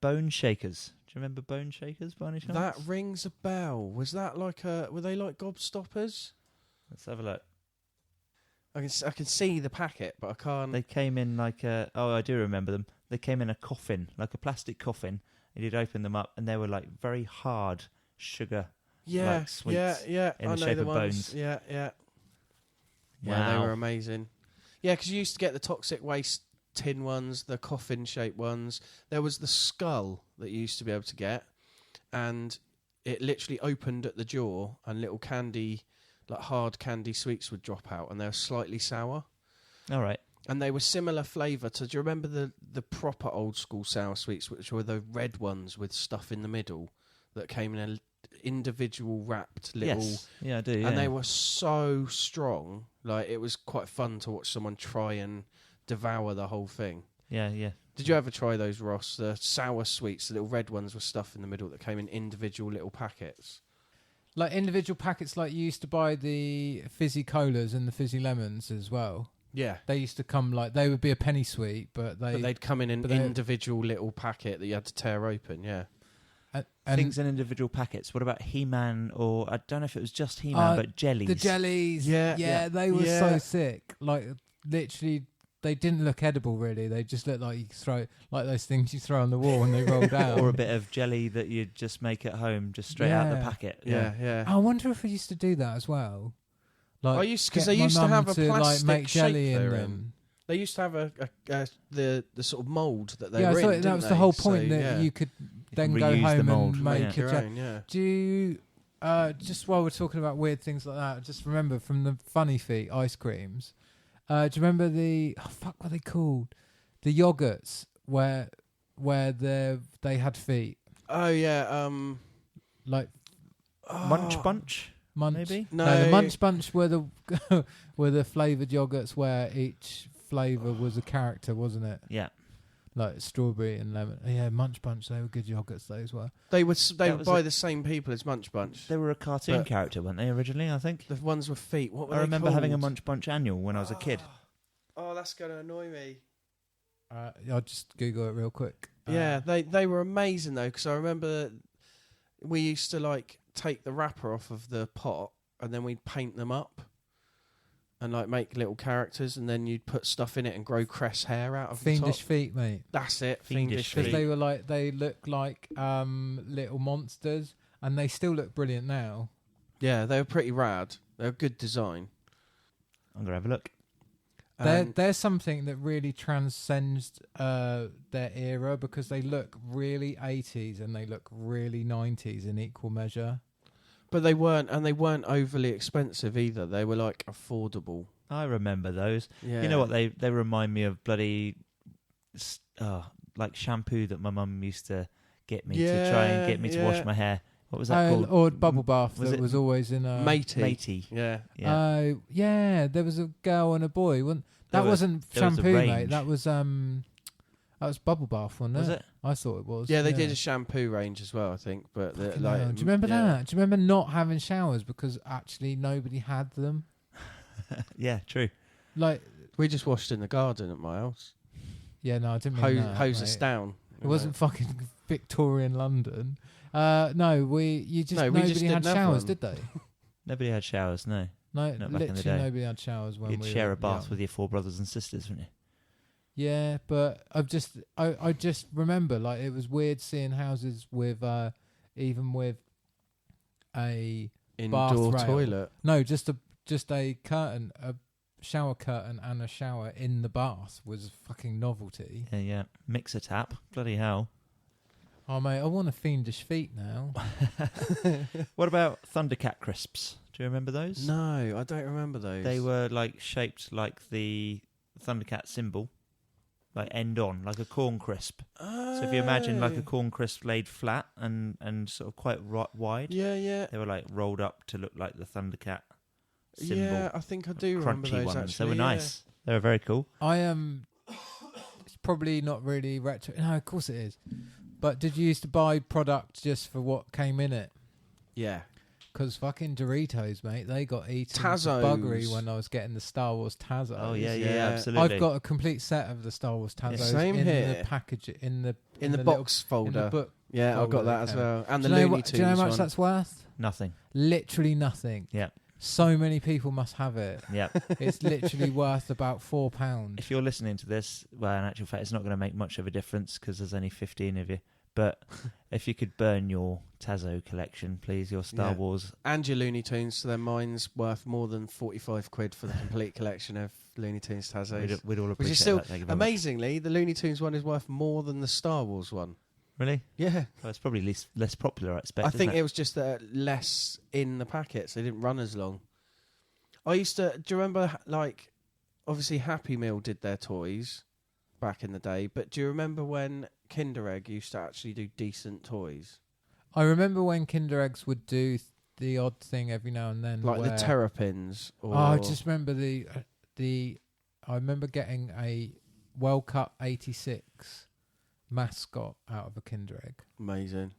bone shakers. Do you remember bone shakers by any chance? That rings a bell. Was that were they like gobstoppers? Let's have a look. I can see the packet, but I can't. They came in I do remember them. They came in a coffin, like a plastic coffin. And you'd open them up, and they were very hard sugar sweets yeah. in I the know shape the of ones. bones. Yeah. Wow. Yeah, they were amazing. Yeah, because you used to get the toxic waste tin ones, the coffin-shaped ones. There was the skull that you used to be able to get, and it literally opened at the jaw, and little candy, hard candy sweets would drop out, and they were slightly sour. All right. And they were similar flavour to... Do you remember the proper old-school sour sweets, which were the red ones with stuff in the middle that came in an individual wrapped little... Yes. Yeah, I do, yeah. And they were so strong. It was quite fun to watch someone try and devour the whole thing. Yeah. Did you ever try those, Ross? The sour sweets, the little red ones with stuff in the middle that came in individual little packets. Individual packets, you used to buy the fizzy colas and the fizzy lemons as well. Yeah. They used to come they would be a penny sweet, but they'd come in an individual little packet that you had to tear open, yeah. And things in individual packets. What about He-Man, or I don't know if it was just He-Man, but jellies? The jellies. Yeah, they were so sick. Literally, they didn't look edible, really. They just looked like you throw, those things you throw on the wall and they roll down. Or a bit of jelly that you just make at home, just straight out of the packet. Yeah. I wonder if we used to do that as well. Because they used to have a plastic make jelly shape in them. They used to have the sort of mould that they were in. That was the whole point, you could then go home and make your own. Yeah. Do you, just while we're talking about weird things like that, just remember from the Funny Feet ice creams. Do you remember what are they called? The yogurts where they had feet. Oh yeah, Munch Bunch. Maybe? No, the Munch Bunch were the flavoured yogurts where each flavour was a character, wasn't it? Yeah. like strawberry and lemon. Yeah, Munch Bunch. They were good yogurts. Those were. They were was by a- the same people as Munch Bunch. They were a cartoon But- character, weren't they, originally, I think? The ones with feet. What were I they remember having a called? Munch Bunch annual when I was a kid. Oh, that's going to annoy me. I'll just Google it real quick. Yeah, they were amazing though, because I remember we used to like take the wrapper off of the pot and then we'd paint them up and like make little characters, and then you'd put stuff in it and grow crest hair out of Fiendish the top. Feet, mate. That's it, Fiendish Fiendish Because Feet. they were like, they look like little monsters, and they still look brilliant now. Yeah, they were pretty rad. They were good design. I'm going to have a look. There's something that really transcends their era, because they look really 80s and they look really 90s in equal measure. But they weren't overly expensive either. They were like affordable. I remember those. Yeah. You know what? They remind me of bloody like shampoo that my mum used to get me to try and get me to wash my hair. What was that called? Or bubble bath Was that it was always in a... Matey. Yeah. Yeah. Yeah, there was a girl and a boy. That There wasn't was a shampoo, mate. range. That was bubble bath, wasn't it? Was it? I thought it was. Yeah, they did a shampoo range as well, I think. But Fucking like, hell. Do you remember yeah. that? Do you remember not having showers because actually nobody had them? Yeah, true. Like, We just washed in the garden at my house. yeah, no, I didn't mean that. Hose us mate. down. It wasn't fucking Victorian London. No, we nobody just had didn't have showers, one. did they? Nobody had showers, no. No, Not back in the literally day. nobody had showers when You'd we share were a bath young. with your 4 brothers and sisters, wouldn't you? Yeah, but I just remember, like, it was weird seeing houses with even with a Indoor bath rail. toilet. No, just a curtain, a shower curtain and a shower in the bath was fucking novelty. Yeah. Mixer tap. Bloody hell. Oh mate, I want a Fiendish Feet now. What about Thundercat crisps? Do you remember those? No, I don't remember those. They were like shaped like the Thundercat symbol, like end on, like a corn crisp. So if you imagine like a corn crisp laid flat and sort of quite wide, Yeah. they were like rolled up to look like the Thundercat symbol. Yeah, I think I do remember Crunchy those ones. actually. They were yeah. nice. They were very cool. I it's probably not really retro. No, of course it is. But did you used to buy product just for what came in it? Yeah. Because fucking Doritos, mate, they got eaten to Tazos. buggery when I was getting the Star Wars Tazos. Oh yeah, Yeah. absolutely. I've got a complete set of the Star Wars Tazos Same in here. the package in the box little, folder. in the book. Yeah, I've got folder that that as came. well. And Do the you know Looney what- Tunes do you know how much one. that's worth? Nothing. Literally nothing. Yeah. So many people must have it. Yeah. It's literally worth about £4. If you're listening to this, well, in actual fact, it's not going to make much of a difference because there's only 15 of you. But if you could burn your Tazo collection, please, your Star Yeah. Wars. And your Looney Tunes, so then mine's worth more than 45 quid for the complete collection of Looney Tunes Tazos. We'd all Which appreciate is still, that. Thank you very much. amazingly, the Looney Tunes one is worth more than the Star Wars one. Really? Yeah. Well, it's probably less popular, I expect. I think isn't it was just less in the packets. They didn't run as long. I used to... Do you remember, like, obviously Happy Meal did their toys back in the day, but do you remember when Kinder Egg used to actually do decent toys? I remember when Kinder Eggs would do the odd thing every now and then. Like where, the Terrapins? Or I just remember I remember getting a World Cup 86 mascot out of a Kinder Egg. Amazing.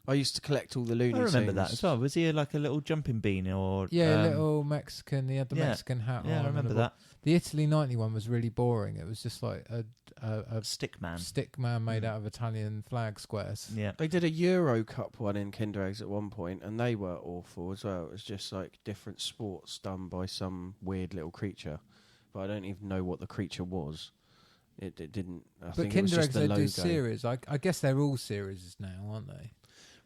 I used to collect all the Looney I Tunes. remember that as well. Was he like a little jumping bean or... Yeah, little Mexican. He had the yeah. Mexican hat on. Yeah, I and remember the- that. The Italy 91 was really boring. It was just like a Stick man. stick man made out of Italian flag squares. Yeah. They did a Euro Cup one in Kinder Eggs at one point, and they were awful as well. It was just like different sports done by some weird little creature, but I don't even know what the creature was. It didn't. I But think it was Kinder just Eggs, the they logo. do series. I guess they're all series now, aren't they?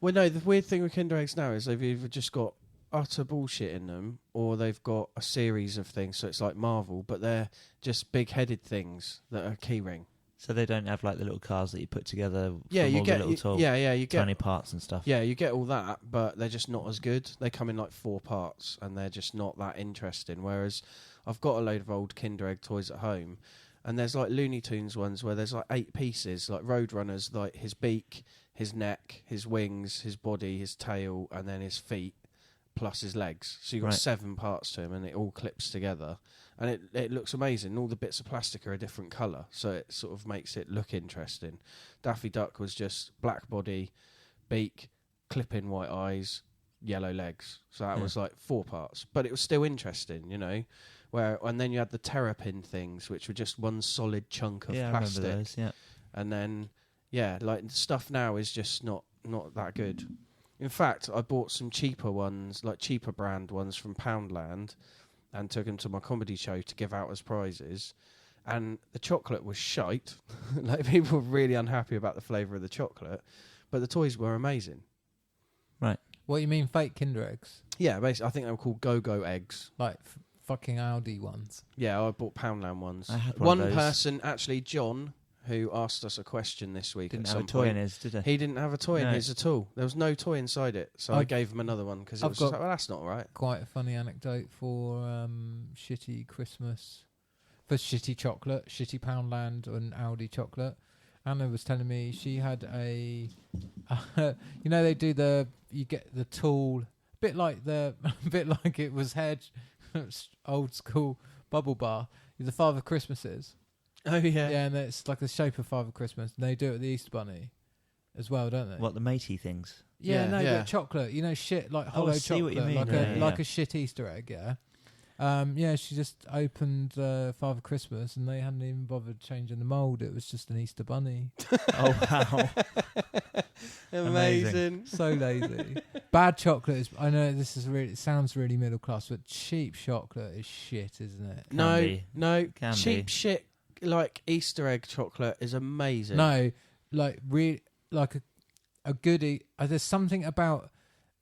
Well, no. The weird thing with Kinder Eggs now is they've either just got utter bullshit in them, or they've got a series of things. So it's like Marvel, but they're just big-headed things that are keyring. So they don't have like the little cars that you put together Yeah, from you all get. the little You get. tiny parts and stuff. Yeah, you get all that, but they're just not as good. They come in like 4 parts, and they're just not that interesting. Whereas I've got a load of old Kinder Egg toys at home, and there's like Looney Tunes ones where there's like 8 pieces, like Roadrunner's, like his beak, his neck, his wings, his body, his tail, and then his feet. plus his legs. So you've got Right. 7 parts to him, and it all clips together. And it looks amazing. All the bits of plastic are a different colour, so it sort of makes it look interesting. Daffy Duck was just black body, beak, clip-in white eyes, yellow legs. So that was like 4 parts. But it was still interesting, you know. And then you had the terrapin things, which were just one solid chunk of plastic. I remember those, yeah. And then, like stuff now is just not that good. In fact, I bought some cheaper ones, like cheaper brand ones from Poundland, and took them to my comedy show to give out as prizes. And the chocolate was shite. Like, people were really unhappy about the flavour of the chocolate. But the toys were amazing. Right. What, you mean fake Kinder Eggs? Yeah, basically, I think they were called Go-Go eggs. Like fucking Aldi ones? Yeah, I bought Poundland ones. I had one of those. person, actually, John, who asked us a question this week. Didn't at have some a toy point, in his, did he? He didn't have a toy in No. his at all. There was no toy inside it. So I I've- gave him another one because it I've was just got- like, well, that's not right. Quite a funny anecdote for shitty Christmas. For shitty chocolate, shitty Poundland and Aldi chocolate. Anna was telling me she had a... you know, they do you get the tool... bit like it was old school bubble bar. The Father Christmases. Oh, yeah. Yeah, and it's like the shape of Father Christmas. And they do it with the Easter Bunny as well, don't they? What, the matey things? Yeah, Yeah, no, yeah. but chocolate. You know, shit like Oh, hollow I see what chocolate, you mean. like Yeah, a shit Easter egg. Yeah. Yeah, she just opened Father Christmas, and they hadn't even bothered changing the mould. It was just an Easter Bunny. Oh, wow. Amazing. So lazy. Bad chocolate is. I know this is really. It sounds really middle class, but cheap chocolate is shit, isn't it? No, be. no. Can Cheap be. shit like Easter egg chocolate is amazing. No, like a goodie. There's something about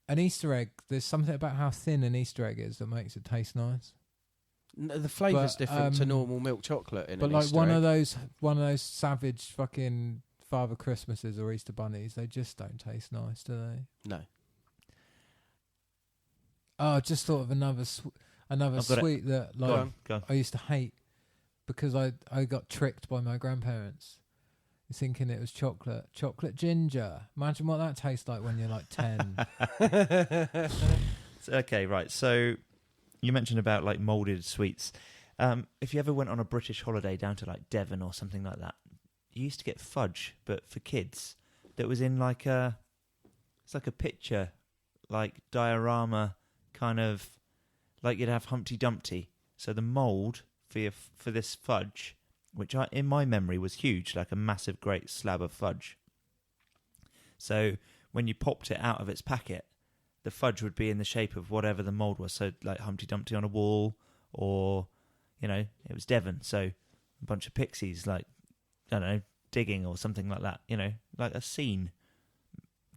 an Easter egg. There's something about how thin an Easter egg is that makes it taste nice. The flavour's But, different to normal milk chocolate in But an like Easter one egg. of those savage fucking Father Christmases or Easter bunnies, they just don't taste nice, do they? No. Oh, I just thought of another I've got it. sweet that Go like on, go on. I used to hate because I got tricked by my grandparents thinking it was chocolate ginger. Imagine what that tastes like when you're like 10. Okay, right. So you mentioned about like moulded sweets. If you ever went on a British holiday down to like Devon or something like that, you used to get fudge, but for kids, that was in like it's like a picture, like diorama kind of, like you'd have Humpty Dumpty. So the mould for this fudge, which in my memory was huge, like a massive great slab of fudge. So when you popped it out of its packet, the fudge would be in the shape of whatever the mould was. So like Humpty Dumpty on a wall, or, you know, it was Devon. So a bunch of pixies, like, I don't know, digging or something like that. You know, like a scene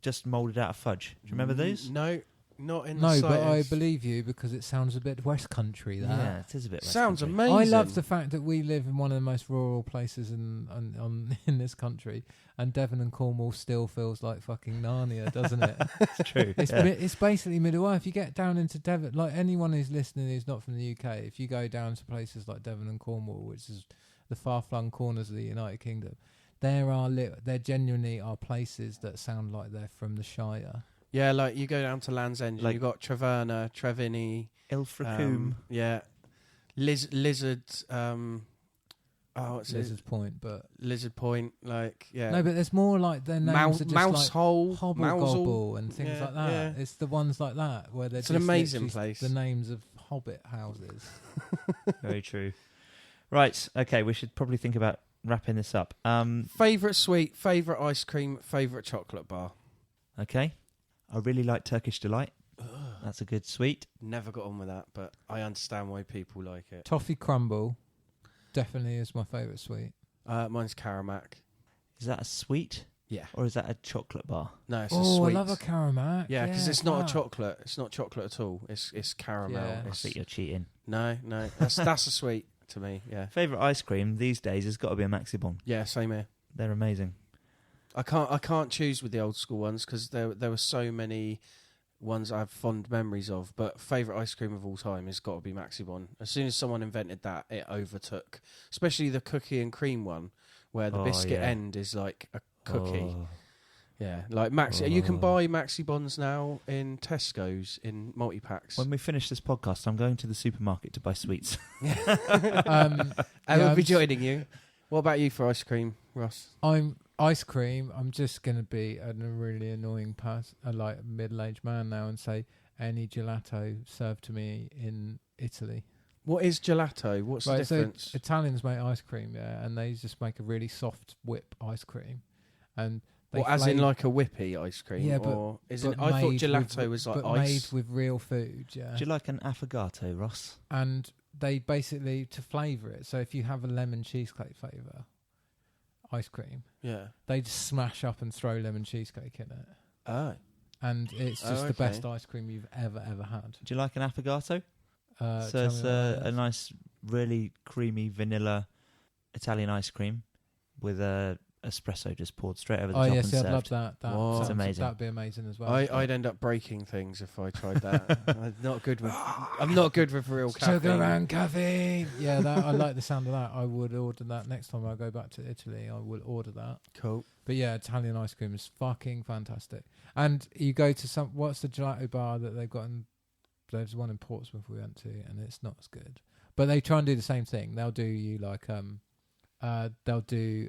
just moulded out of fudge. Do you remember those? No, not in the No, but I slightest. believe you because it sounds a bit West Country. That Yeah, it is a bit. West Sounds Country. amazing. I love the fact that we live in one of the most rural places in this country, and Devon and Cornwall still feels like fucking Narnia, doesn't it? It's true. It's yeah. it's basically Middle Earth. You get down into Devon, like anyone who's listening who's not from the UK, if you go down to places like Devon and Cornwall, which is the far-flung corners of the United Kingdom, there genuinely are places that sound like they're from the Shire. Yeah, like you go down to Land's End, Like- you've got Treverna, Trevini, Ilfracombe. yeah, Lizard. What's Lizard it? Point, but Lizard Point, like yeah. no, but there's more like their names Mouse, are just mouse like hole, Hobble Mousel. Gobble and things Yeah, like that. yeah. It's the ones like that where they're It's an just amazing literally place. The names of hobbit houses. Very true. Right. Okay. We should probably think about wrapping this up. Favorite sweet, favorite ice cream, favorite chocolate bar. Okay. I really like Turkish Delight. That's a good sweet. Never got on with that, but I understand why people like it. Toffee crumble definitely is my favourite sweet. Mine's Caramac. Is that a sweet Yeah. or is that a chocolate bar? No, it's a Oh, sweet. I love a Caramac. Yeah, because it's not that. a chocolate. It's not chocolate at all. It's caramel. Yeah. I It's, think you're cheating. no, that's a sweet to me. Yeah, Favorite ice cream these days has got to be a Maxibon. yeah, same here. They're amazing. I can't choose with the old school ones because there were so many ones I have fond memories of. But favourite ice cream of all time has got to be Maxibon. As soon as someone invented that, it overtook. Especially the cookie and cream one, where the Oh, biscuit yeah. end is like a cookie. Oh. Yeah, like Maxi. You can buy Maxi Bonds now in Tesco's in multi-packs. When we finish this podcast, I'm going to the supermarket to buy sweets. I will be joining you. What about you for ice cream, Ross? I'm ice cream. I'm just going to be a really annoying like middle-aged man now and say any gelato served to me in Italy. What is gelato? What's the difference? So Italians make ice cream, yeah, and they just make a really soft whip ice cream. And as in like a whippy ice cream? Yeah, or I thought gelato was like ice. Made with real food, yeah. Do you like an affogato, Ross? And they basically, to flavour it, so if you have a lemon cheesecake flavour ice cream, they just smash up and throw lemon cheesecake in it. Oh. And it's just the best ice cream you've ever had. Do you like an affogato? So it's a nice, really creamy vanilla Italian ice cream with a espresso just poured straight over the top and served. I'd love that. It's amazing. That'd be amazing as well. I'd end up breaking things if I tried that. I'm not good with real caffeine. Sugar and caffeine. Yeah, I like the sound of that. I would order that next time I go back to Italy. I will order that. Cool. But yeah, Italian ice cream is fucking fantastic. And you go to what's the gelato bar that they've got in? There's one in Portsmouth we went to, and it's not as good. But they try and do the same thing. They'll do you like they'll do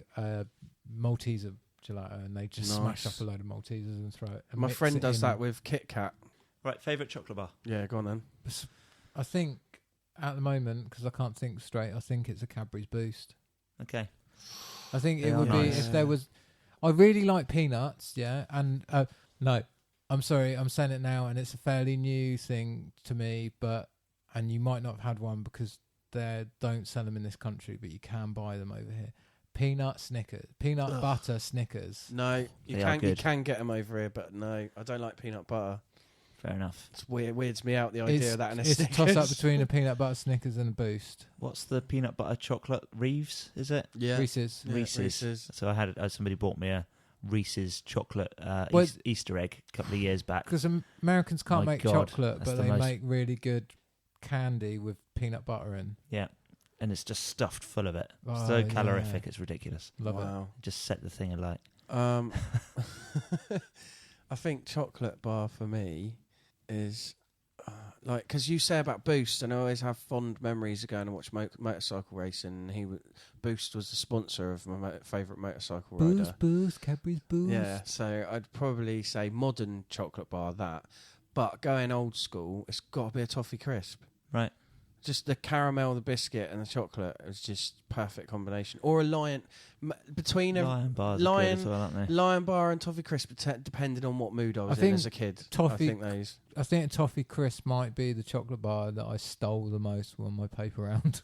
Malteser gelato, and they just smash up a load of Maltesers and throw it. And my friend does that with Kit Kat. Right, favourite chocolate bar? Yeah, go on then. I think at the moment, because I can't think straight, I think it's a Cadbury's Boost. Okay. I think it would be if there was. I really like peanuts, yeah, and no. I'm sorry, I'm saying it now, and it's a fairly new thing to me, and you might not have had one because they don't sell them in this country, but you can buy them over here. Peanut butter Snickers. No, you can get them over here, but no, I don't like peanut butter. Fair enough. It's weirds me out, the idea of that in a Snickers. It's a toss-up between a peanut butter Snickers and a Boost. What's the peanut butter chocolate? Reeves, is it? Yeah. Reese's. Yeah, Reese's. So somebody bought me a Reese's chocolate Easter egg a couple of years back. Because Americans can't make chocolate, but they make really good candy with peanut butter in. Yeah, and it's just stuffed full of it. So calorific, it's ridiculous. Love it. Just set the thing alight. I think chocolate bar for me is like, because you say about Boost, and I always have fond memories of going and watch motorcycle racing. Boost was the sponsor of my favourite motorcycle rider. Boost, Cadbury's Boost. Yeah, so I'd probably say modern chocolate bar, that. But going old school, it's got to be a toffee crisp. Right. Just the caramel, the biscuit, and the chocolate is just perfect combination. Or a Lion Lion bars are good as well, aren't they? Lion bar and toffee crisp, depending on what mood I was in as a kid. I think a toffee crisp might be the chocolate bar that I stole the most on my paper round.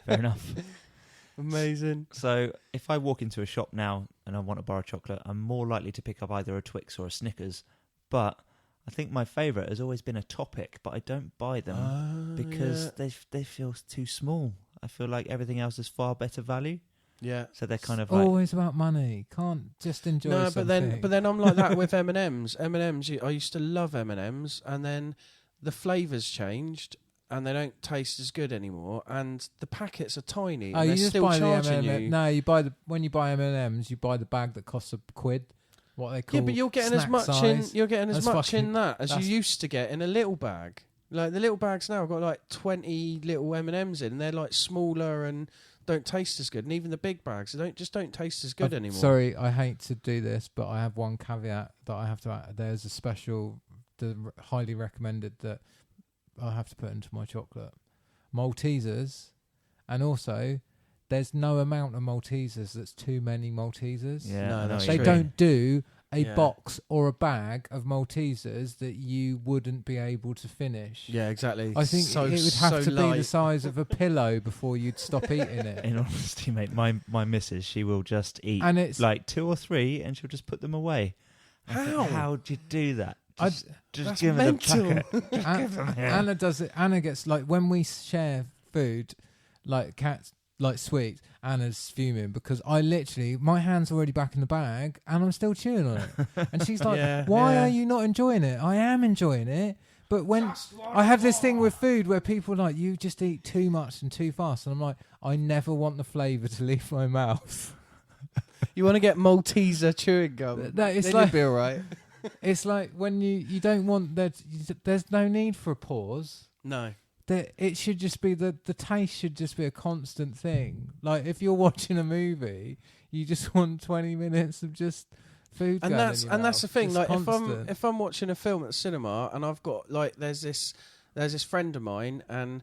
Fair enough. Amazing. So if I walk into a shop now and I want a bar of chocolate, I'm more likely to pick up either a Twix or a Snickers. But I think my favourite has always been a Topic, but I don't buy them because they feel too small. I feel like everything else is far better value. Yeah. So they're kind of always about money. Can't just enjoy something. No, but then I'm like that with M&Ms. M&Ms, I used to love M&Ms, and then the flavours changed, and they don't taste as good anymore, and the packets are tiny. Oh, and you they're just still buy charging the M&M. you. No, when you buy M&Ms, you buy the bag that costs £1. What they call but you're getting as much in that as you used to get in a little bag. Like the little bags now have got like 20 little M&Ms in, and they're like smaller and don't taste as good. And even the big bags, they don't taste as good anymore. Sorry, I hate to do this, but I have one caveat that I have to add. There's a special, highly recommended that I have to put into my chocolate. Maltesers, and also there's no amount of Maltesers that's too many Maltesers. Yeah, no, that's they true. don't do a box or a bag of Maltesers that you wouldn't be able to finish. Yeah, exactly. I think it would have to be the size of a pillow before you'd stop eating it. In honesty, mate, my missus, she will just eat and it's like 2 or 3 and she'll just put them away. How do you do that? Just give her the packet. Anna does it. Anna gets, like, when we share food, like cats, like sweets, Anna's fuming because my hand's already back in the bag and I'm still chewing on it. And she's like, why are you not enjoying it? I am enjoying it. But when I have this thing with food where people are like, you just eat too much and too fast. And I'm like, I never want the flavour to leave my mouth. You want to get Malteser chewing gum. No, it's then like you'd be all right. it's like when you don't want that. There's no need for a pause. No. It should just be the taste should just be a constant thing. Like if you're watching a movie, you just want 20 minutes of just food. And going that's in your and that's mouth. the thing. Just Like constant. if I'm watching a film at the cinema and I've got like there's this friend of mine, and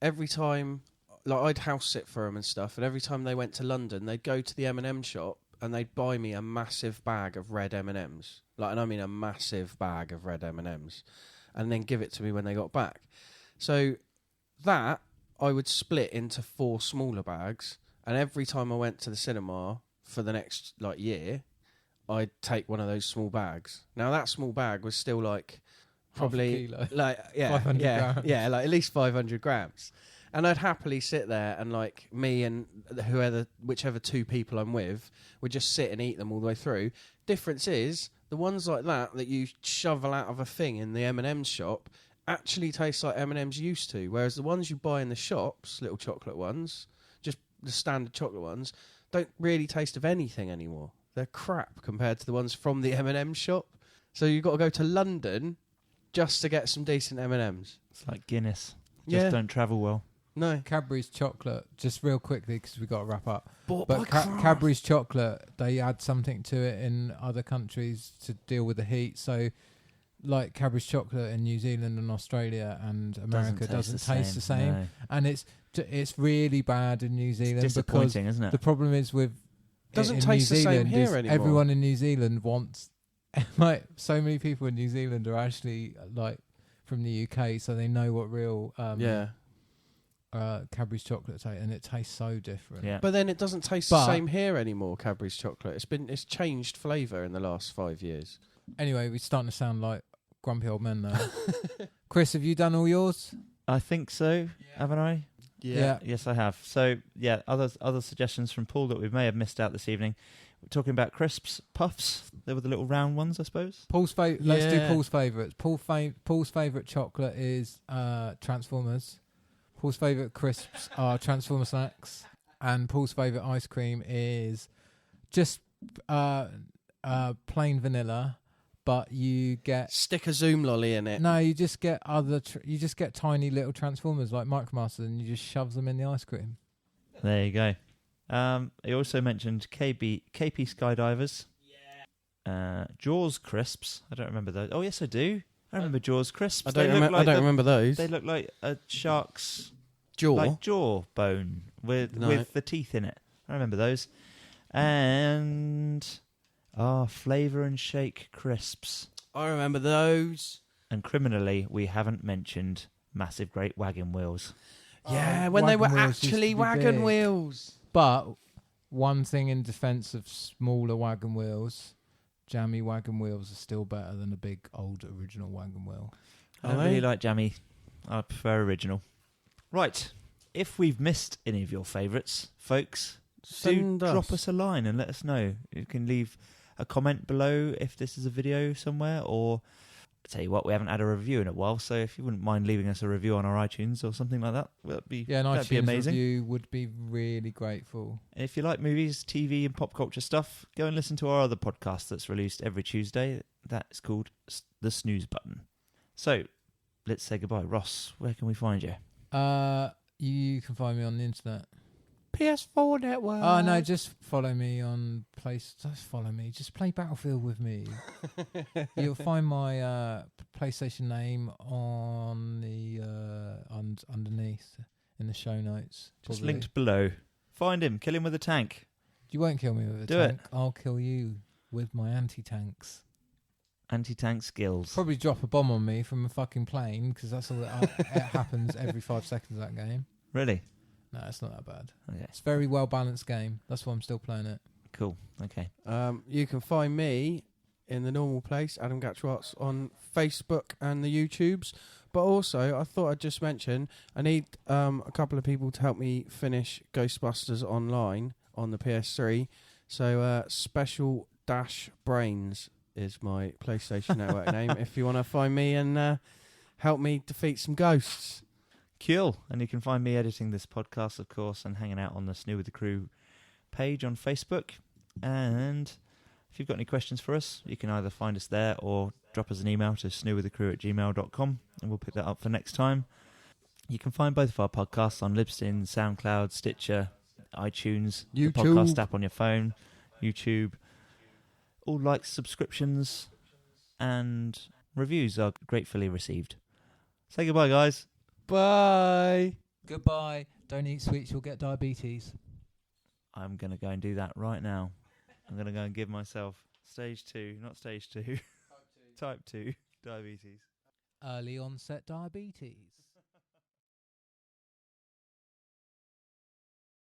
every time like I'd house sit for them and stuff, and every time they went to London, they'd go to the M&M shop and they'd buy me a massive bag of red M&Ms. Like, and I mean a massive bag of red M&Ms, and then give it to me when they got back. So that I would split into 4 smaller bags, and every time I went to the cinema for the next like year, I'd take one of those small bags. Now that small bag was still like probably Half a kilo. like 500 grams. yeah, like at least 500 grams. And I'd happily sit there and like me and whichever 2 people I'm with would just sit and eat them all the way through. Difference is the ones like that you shovel out of a thing in the M&M's shop actually taste like M&M's used to, whereas the ones you buy in the shops, little chocolate ones, just the standard chocolate ones, don't really taste of anything anymore. They're crap compared to the ones from the M&M shop. So you've got to go to London just to get some decent M&Ms. It's like Guinness. Just don't travel well. No. Cadbury's chocolate, just real quickly because we've got to wrap up. But Cadbury's chocolate, they add something to it in other countries to deal with the heat. So, like Cadbury's chocolate in New Zealand and Australia and America doesn't taste the same. No. And it's really bad in New Zealand It's because disappointing, isn't it? the problem is with Doesn't in taste New the same Zealand here is anymore. everyone in New Zealand wants like so many people in New Zealand are actually like from the UK, so they know what real Cadbury's chocolate tastes, and it tastes so different. Yeah. But then it doesn't taste the same here anymore, Cadbury's chocolate. It's changed flavour in the last 5 years. Anyway, we're starting to sound like grumpy old men now. Chris, have you done all yours? I think so, haven't I? Yeah. Yes, I have. So, yeah, other suggestions from Paul that we may have missed out this evening. We're talking about crisps, puffs. They were the little round ones, I suppose. Let's do Yeah. Paul's favourites. Paul's favourite chocolate is Transformers. Paul's favourite crisps are Transformer snacks. And Paul's favourite ice cream is just plain vanilla, but you get... Stick a Zoom lolly in it. No, you just get you just get tiny little Transformers like Micromasters, and you just shove them in the ice cream. There you go. He also mentioned KP Skydivers. Yeah. Jaws crisps. I don't remember those. Oh, yes, I do. I remember Jaws crisps. I don't remember those. They look like a shark's Jaw. jawbone with the teeth in it. I remember those. And Flavour and Shake crisps. I remember those. And criminally, we haven't mentioned Massive Great Wagon Wheels. Yeah, when they were wagon wheels used to actually be wagon big. wheels. But one thing in defence of smaller wagon wheels, jammy wagon wheels are still better than a big old original wagon wheel. I don't really like jammy. I prefer original. Right. If we've missed any of your favourites, folks, drop us a line and let us know. You can leave a comment below if this is a video somewhere, or I tell you what, we haven't had a review in a while, so if you wouldn't mind leaving us a review on our iTunes or something like that, that'd be an that'd be iTunes amazing. review would be really grateful. And if you like movies, TV and pop culture stuff, go and listen to our other podcast that's released every Tuesday. That is called The Snooze Button. So, let's say goodbye. Ross, where can we find you? You can find me on the internet. PS4 network. Oh no, just follow me on Just play Battlefield with me. You'll find my PlayStation name on the underneath in the show notes. Just probably. linked below. Find him. Kill him with a tank. You won't kill me with a Do tank. I'll kill you with my anti-tanks. Anti-tank skills. Probably drop a bomb on me from a fucking plane, because that's all that it happens every 5 seconds of that game. Really? No, it's not that bad. Okay. It's a very well balanced game. That's why I'm still playing it. Cool. Okay. You can find me in the normal place, Adam Gatchwatts, on Facebook and the YouTubes. But also, I thought I'd just mention, I need a couple of people to help me finish Ghostbusters Online on the PS3. So Special Dash Brains is my PlayStation Network name, if you want to find me and help me defeat some ghosts. Cool. And you can find me editing this podcast, of course, and hanging out on the SNEW with the Crew page on Facebook. And if you've got any questions for us, you can either find us there or drop us an email to snewwiththecrew@gmail.com, and we'll pick that up for next time. You can find both of our podcasts on Libsyn, SoundCloud, Stitcher, iTunes, the podcast app on your phone, YouTube. All likes, subscriptions, and reviews are gratefully received. Say goodbye, guys. Bye. Goodbye. Don't eat sweets, you'll get diabetes. I'm going to go and do that right now. I'm going to go and give myself stage 2, not stage 2, type 2 diabetes. Early onset diabetes.